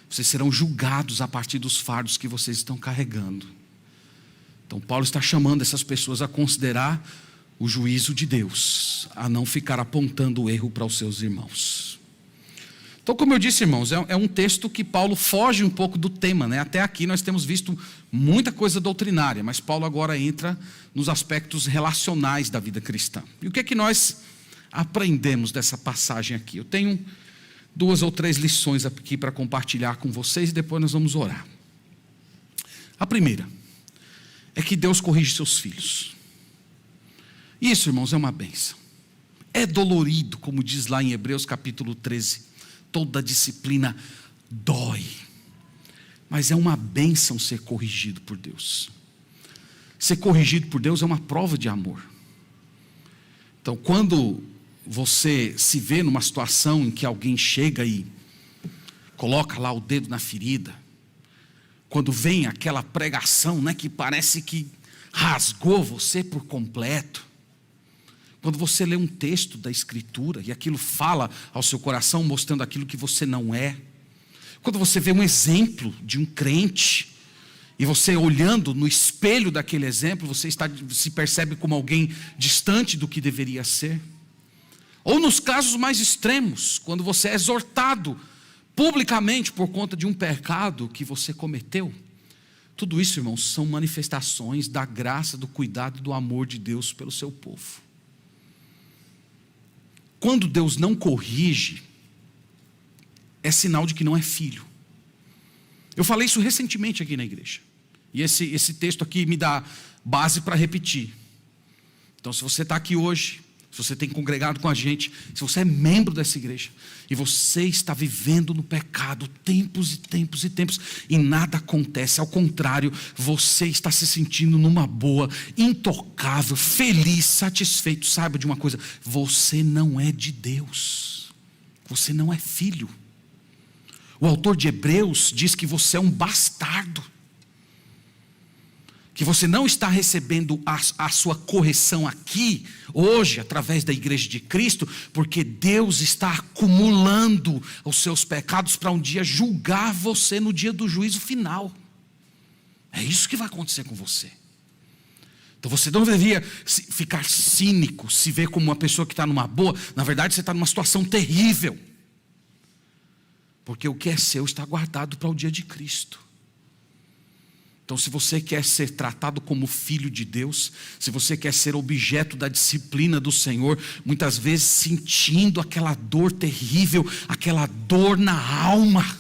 A: Vocês serão julgados a partir dos fardos que vocês estão carregando. Então Paulo está chamando essas pessoas a considerar o juízo de Deus, a não ficar apontando o erro para os seus irmãos. Então, como eu disse, irmãos, é um texto que Paulo foge um pouco do tema, né? Até aqui nós temos visto muita coisa doutrinária, mas Paulo agora entra nos aspectos relacionais da vida cristã. E o que é que nós aprendemos dessa passagem aqui? Eu tenho 2 ou 3 lições aqui para compartilhar com vocês e depois nós vamos orar. A primeira é que Deus corrige seus filhos. Isso, irmãos, é uma bênção. É dolorido, como diz lá em Hebreus capítulo 13. Toda disciplina dói. Mas é uma bênção ser corrigido por Deus. Ser corrigido por Deus é uma prova de amor. Então, quando você se vê numa situação em que alguém chega e coloca lá o dedo na ferida, quando vem aquela pregação, né, que parece que rasgou você por completo, quando você lê um texto da Escritura e aquilo fala ao seu coração, mostrando aquilo que você não é. Quando você vê um exemplo de um crente e você olhando no espelho daquele exemplo, você se percebe como alguém distante do que deveria ser. Ou nos casos mais extremos, quando você é exortado publicamente por conta de um pecado que você cometeu. Tudo isso, irmãos, são manifestações da graça, do cuidado e do amor de Deus pelo seu povo. Quando Deus não corrige, é sinal de que não é filho. Eu falei isso recentemente aqui na igreja. E esse texto aqui me dá base para repetir. Então, se você está aqui hoje, se você tem congregado com a gente, se você é membro dessa igreja, e você está vivendo no pecado tempos e tempos e tempos, e nada acontece, ao contrário, você está se sentindo numa boa, intocável, feliz, satisfeito, saiba de uma coisa: você não é de Deus, você não é filho. O autor de Hebreus diz que você é um bastardo, que você não está recebendo a sua correção aqui, hoje, através da igreja de Cristo, porque Deus está acumulando os seus pecados para um dia julgar você no dia do juízo final. É isso que vai acontecer com você. Então você não deveria ficar cínico, se ver como uma pessoa que está numa boa. Na verdade você está numa situação terrível, porque o que é seu está guardado para o dia de Cristo. Então, se você quer ser tratado como filho de Deus, se você quer ser objeto da disciplina do Senhor, muitas vezes sentindo aquela dor terrível, aquela dor na alma,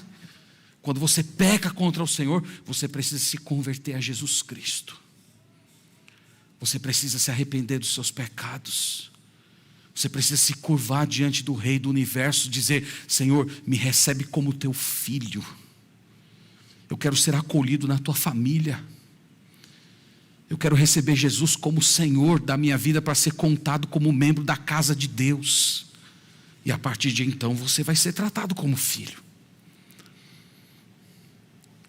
A: quando você peca contra o Senhor, você precisa se converter a Jesus Cristo. Você precisa se arrepender dos seus pecados. Você precisa se curvar diante do Rei do Universo, dizer: Senhor, me recebe como teu filho. Eu quero ser acolhido na tua família. Eu quero receber Jesus como Senhor da minha vida para ser contado como membro da casa de Deus. E a partir de então você vai ser tratado como filho.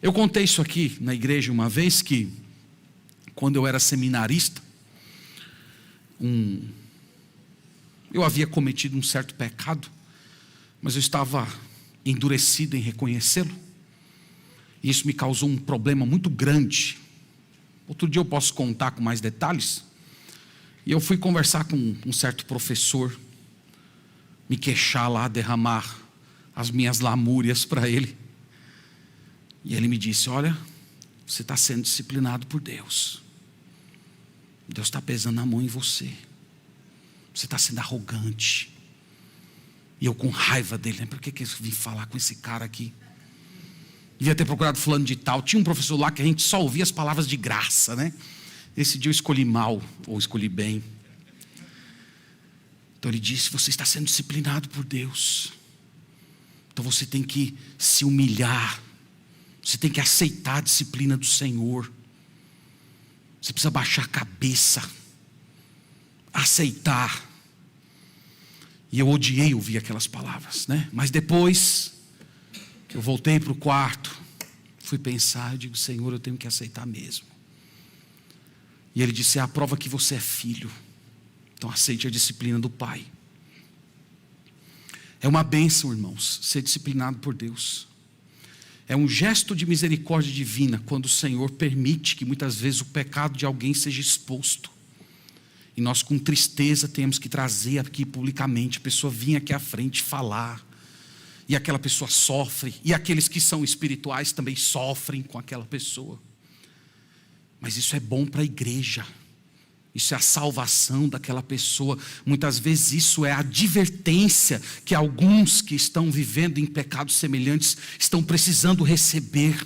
A: Eu contei isso aqui na igreja uma vez que, quando eu era seminarista, eu havia cometido um certo pecado, mas eu estava endurecido em reconhecê-lo. E isso me causou um problema muito grande. Outro dia eu posso contar com mais detalhes. E eu fui conversar com um certo professor, me queixar lá, derramar as minhas lamúrias para ele. E ele me disse: olha, você está sendo disciplinado por Deus. Deus está pesando a mão em você. Você está sendo arrogante. E eu com raiva dele, por que eu vim falar com esse cara aqui? Devia ter procurado fulano de tal. Tinha um professor lá que a gente só ouvia as palavras de graça, né? Esse dia eu escolhi mal, ou escolhi bem. Então ele disse: você está sendo disciplinado por Deus. Então você tem que se humilhar. Você tem que aceitar a disciplina do Senhor. Você precisa baixar a cabeça. Aceitar. E eu odiei ouvir aquelas palavras, né? Mas depois que eu voltei para o quarto, fui pensar, eu digo: Senhor, eu tenho que aceitar mesmo. E ele disse: é a prova que você é filho. Então aceite a disciplina do Pai. É uma bênção, irmãos, ser disciplinado por Deus. É um gesto de misericórdia divina quando o Senhor permite que muitas vezes o pecado de alguém seja exposto. E nós com tristeza temos que trazer aqui publicamente, a pessoa vir aqui à frente falar. E aquela pessoa sofre. E aqueles que são espirituais também sofrem com aquela pessoa. Mas isso é bom para a igreja. Isso é a salvação daquela pessoa. Muitas vezes isso é a advertência que alguns que estão vivendo em pecados semelhantes estão precisando receber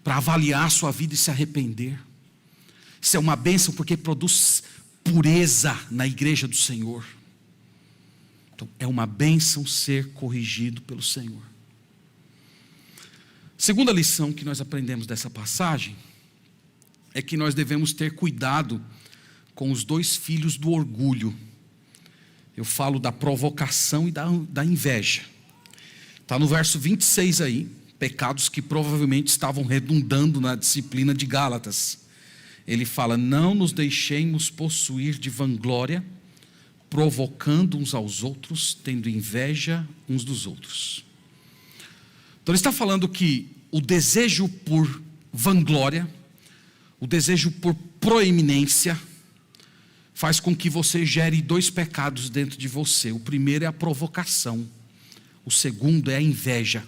A: para avaliar sua vida e se arrepender. Isso é uma bênção porque produz pureza na igreja do Senhor. Então é uma bênção ser corrigido pelo Senhor. Segunda lição que nós aprendemos dessa passagem é que nós devemos ter cuidado com os dois filhos do orgulho. Eu falo da provocação e da inveja. Está no verso 26 aí, pecados que provavelmente estavam redundando na disciplina de Gálatas. Ele fala: não nos deixemos possuir de vanglória, provocando uns aos outros, tendo inveja uns dos outros. Então ele está falando que o desejo por vanglória, o desejo por proeminência, faz com que você gere dois pecados dentro de você. O primeiro é a provocação. O segundo é a inveja.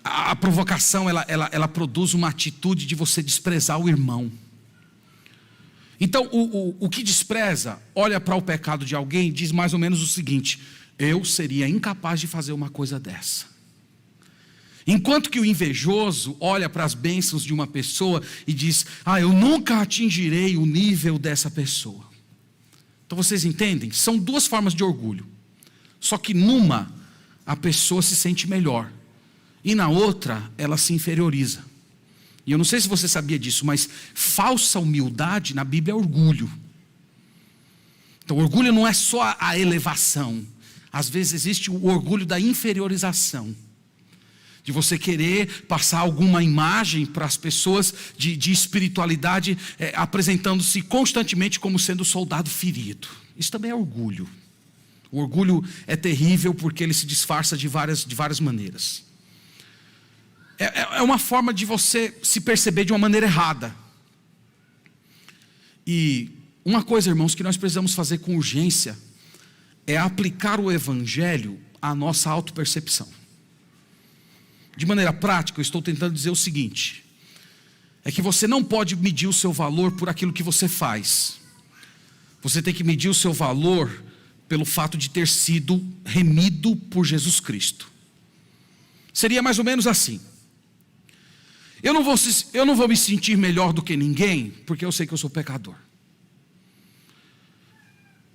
A: A provocação, ela produz uma atitude de você desprezar o irmão. Então, o que despreza, olha para o pecado de alguém e diz mais ou menos o seguinte: eu seria incapaz de fazer uma coisa dessa. Enquanto que o invejoso olha para as bênçãos de uma pessoa e diz: eu nunca atingirei o nível dessa pessoa. Então vocês entendem? São duas formas de orgulho. Só que numa, a pessoa se sente melhor. E na outra, ela se inferioriza. E eu não sei se você sabia disso, mas falsa humildade na Bíblia é orgulho. Então orgulho não é só a elevação. Às vezes existe o orgulho da inferiorização. De você querer passar alguma imagem para as pessoas de espiritualidade, apresentando-se constantemente como sendo soldado ferido. Isso também é orgulho. O orgulho é terrível porque ele se disfarça de várias maneiras. É uma forma de você se perceber de uma maneira errada. E uma coisa, irmãos, que nós precisamos fazer com urgência é aplicar o Evangelho à nossa autopercepção. De maneira prática, eu estou tentando dizer o seguinte: é que você não pode medir o seu valor por aquilo que você faz. Você tem que medir o seu valor pelo fato de ter sido remido por Jesus Cristo. Seria mais ou menos assim: eu não vou me sentir melhor do que ninguém, porque eu sei que eu sou pecador.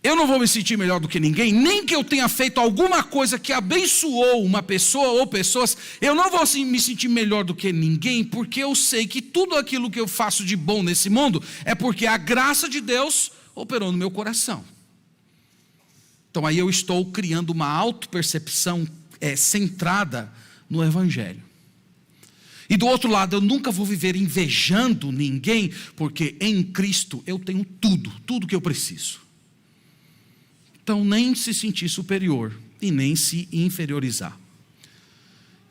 A: Eu não vou me sentir melhor do que ninguém, nem que eu tenha feito alguma coisa que abençoou uma pessoa ou pessoas, eu não vou me sentir melhor do que ninguém, porque eu sei que tudo aquilo que eu faço de bom nesse mundo é porque a graça de Deus operou no meu coração. Então aí eu estou criando uma autopercepção centrada no Evangelho. E do outro lado, eu nunca vou viver invejando ninguém, porque em Cristo eu tenho tudo que eu preciso. Então nem se sentir superior e nem se inferiorizar.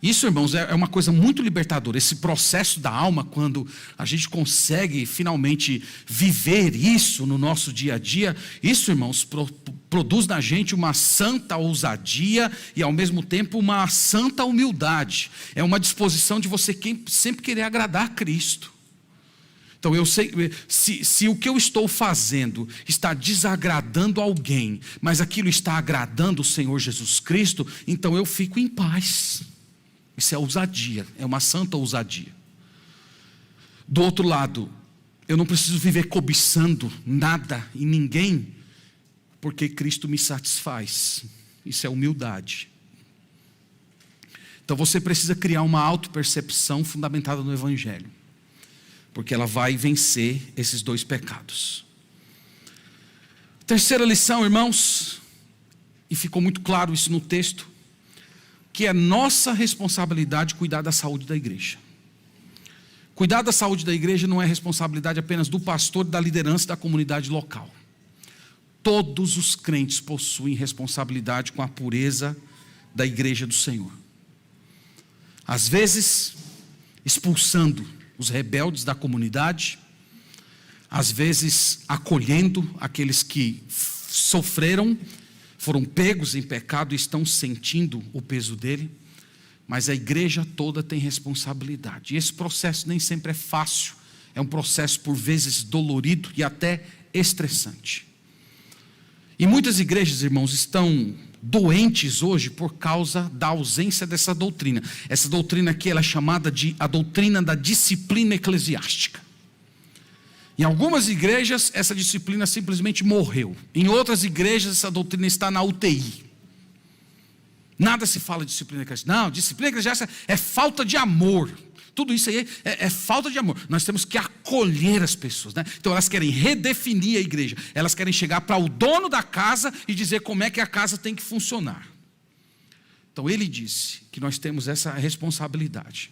A: Isso, irmãos, é uma coisa muito libertadora. Esse processo da alma, quando a gente consegue finalmente viver isso no nosso dia a dia, isso, irmãos, produz na gente uma santa ousadia e ao mesmo tempo uma santa humildade. É uma disposição de você sempre querer agradar a Cristo. Então eu sei, se o que eu estou fazendo está desagradando alguém, mas aquilo está agradando o Senhor Jesus Cristo, então eu fico em paz. Isso é ousadia, é uma santa ousadia. Do outro lado, eu não preciso viver cobiçando nada e ninguém, porque Cristo me satisfaz. Isso é humildade. Então você precisa criar uma autopercepção fundamentada no Evangelho, porque ela vai vencer esses dois pecados. Terceira lição, irmãos, e ficou muito claro isso no texto, que é nossa responsabilidade cuidar da saúde da igreja. Cuidar da saúde da igreja não é responsabilidade apenas do pastor e da liderança da comunidade local. Todos os crentes possuem responsabilidade com a pureza da igreja do Senhor. Às vezes, expulsando os rebeldes da comunidade, às vezes acolhendo aqueles que sofreram, foram pegos em pecado e estão sentindo o peso dele, mas a igreja toda tem responsabilidade. E esse processo nem sempre é fácil, é um processo por vezes dolorido e até estressante. E muitas igrejas, irmãos, estão doentes hoje por causa da ausência dessa doutrina. Essa doutrina aqui ela é chamada de a doutrina da disciplina eclesiástica. Em algumas igrejas, essa disciplina simplesmente morreu. Em outras igrejas, essa doutrina está na UTI. Nada se fala de disciplina eclesiástica. Não, disciplina eclesiástica é falta de amor. Tudo isso aí é falta de amor. Nós temos que acolher as pessoas, né? Então elas querem redefinir a igreja. Elas querem chegar para o dono da casa e dizer como é que a casa tem que funcionar. Então ele disse que nós temos essa responsabilidade.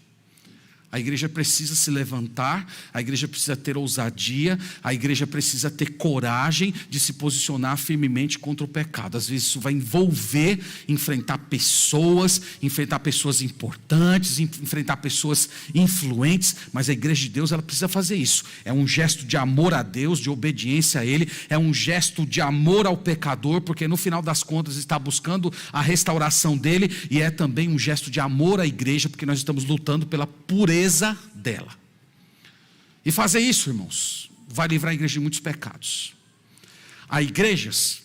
A: A igreja precisa se levantar, a igreja precisa ter ousadia, a igreja precisa ter coragem de se posicionar firmemente contra o pecado. Às vezes isso vai envolver enfrentar pessoas importantes, enfrentar pessoas influentes, mas a igreja de Deus ela precisa fazer isso. É um gesto de amor a Deus, de obediência a Ele, é um gesto de amor ao pecador, porque no final das contas está buscando a restauração dele, e é também um gesto de amor à igreja, porque nós estamos lutando pela pureza dela. E fazer isso, irmãos, vai livrar a igreja de muitos pecados. Há igrejas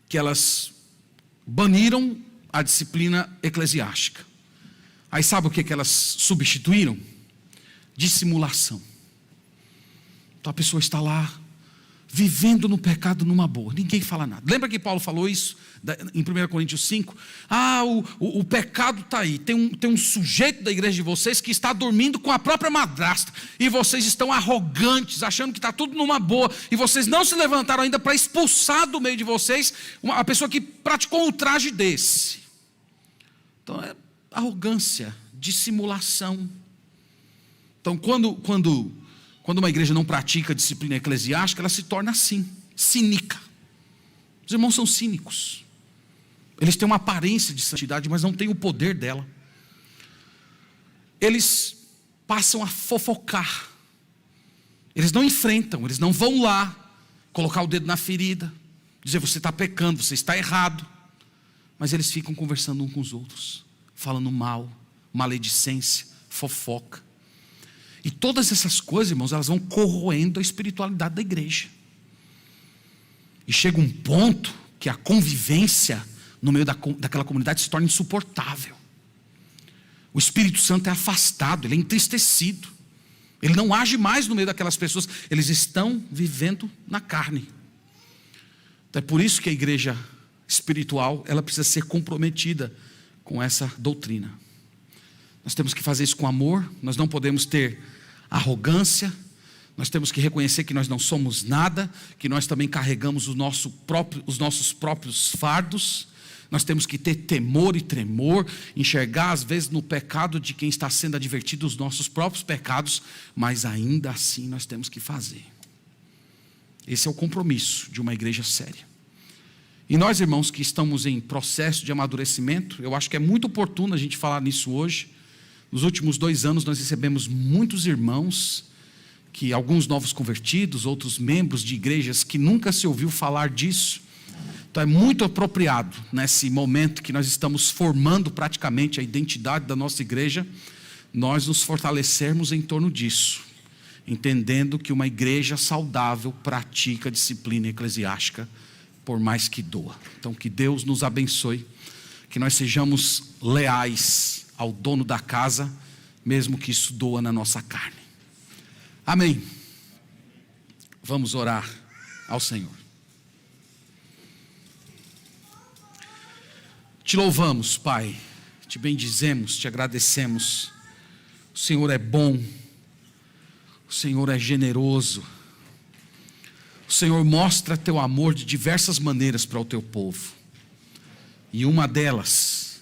A: que elas baniram a disciplina eclesiástica. Aí sabe o que elas substituíram? Dissimulação. Então a pessoa está lá vivendo no pecado numa boa, ninguém fala nada. Lembra que Paulo falou isso em 1 Coríntios 5? O pecado está aí, tem um sujeito da igreja de vocês que está dormindo com a própria madrasta, e vocês estão arrogantes, achando que está tudo numa boa, e vocês não se levantaram ainda para expulsar do meio de vocês a pessoa que praticou um ultraje desse. Então é arrogância, dissimulação. Então quando uma igreja não pratica a disciplina eclesiástica, ela se torna assim, cínica. Os irmãos são cínicos. Eles têm uma aparência de santidade, mas não têm o poder dela. Eles passam a fofocar. Eles não enfrentam, eles não vão lá colocar o dedo na ferida, dizer você está pecando, você está errado. Mas eles ficam conversando uns com os outros, falando mal, maledicência, fofoca. E todas essas coisas, irmãos, elas vão corroendo a espiritualidade da igreja. E chega um ponto que a convivência no meio daquela comunidade se torna insuportável. O Espírito Santo é afastado, ele é entristecido. Ele não age mais no meio daquelas pessoas, eles estão vivendo na carne. Então é por isso que a igreja espiritual, ela precisa ser comprometida com essa doutrina. Nós temos que fazer isso com amor, nós não podemos ter arrogância, nós temos que reconhecer que nós não somos nada, que nós também carregamos os nossos próprios fardos. Nós temos que ter temor e tremor, enxergar às vezes no pecado de quem está sendo advertido os nossos próprios pecados, mas ainda assim nós temos que fazer. Esse é o compromisso de uma igreja séria. E nós, irmãos, que estamos em processo de amadurecimento, eu acho que é muito oportuno a gente falar nisso hoje. Nos últimos 2 anos nós recebemos muitos irmãos, que alguns novos convertidos, outros membros de igrejas que nunca se ouviu falar disso. Então é muito apropriado nesse momento que nós estamos formando praticamente a identidade da nossa igreja, nós nos fortalecermos em torno disso, entendendo que uma igreja saudável pratica a disciplina eclesiástica, por mais que doa. Então que Deus nos abençoe, que nós sejamos leais ao dono da casa, mesmo que isso doa na nossa carne. Amém. Vamos orar ao Senhor. Te louvamos, Pai, te bendizemos, te agradecemos. O Senhor é bom, o Senhor é generoso, o Senhor mostra teu amor de diversas maneiras para o teu povo, e uma delas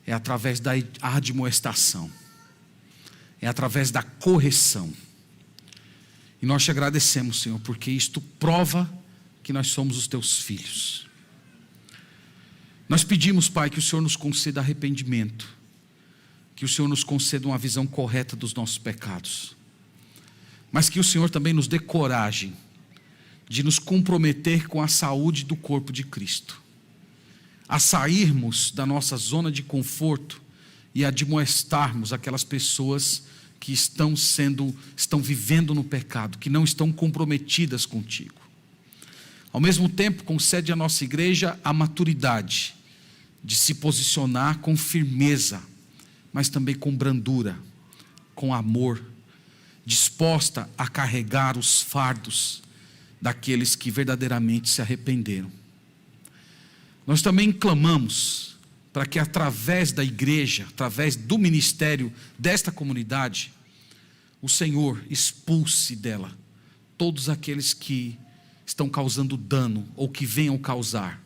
A: é através da admoestação, é através da correção, e nós te agradecemos, Senhor, porque isto prova que nós somos os teus filhos. Nós pedimos, Pai, que o Senhor nos conceda arrependimento, que o Senhor nos conceda uma visão correta dos nossos pecados, mas que o Senhor também nos dê coragem de nos comprometer com a saúde do corpo de Cristo, a sairmos da nossa zona de conforto e admoestarmos aquelas pessoas que estão vivendo no pecado, que não estão comprometidas contigo. Ao mesmo tempo, concede à nossa igreja a maturidade de se posicionar com firmeza, mas também com brandura, com amor, disposta a carregar os fardos daqueles que verdadeiramente se arrependeram. Nós também clamamos para que através da igreja, através do ministério desta comunidade, o Senhor expulse dela todos aqueles que estão causando dano ou que venham causar,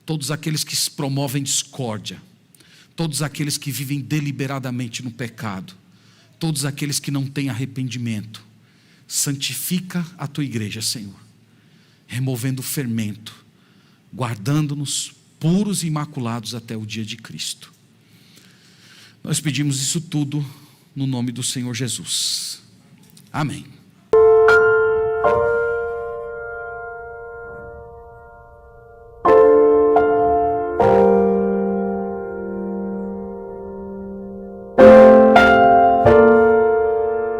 A: todos aqueles que promovem discórdia, todos aqueles que vivem deliberadamente no pecado, todos aqueles que não têm arrependimento. Santifica a tua igreja, Senhor, removendo o fermento, guardando-nos puros e imaculados até o dia de Cristo. Nós pedimos isso tudo no nome do Senhor Jesus. Amém.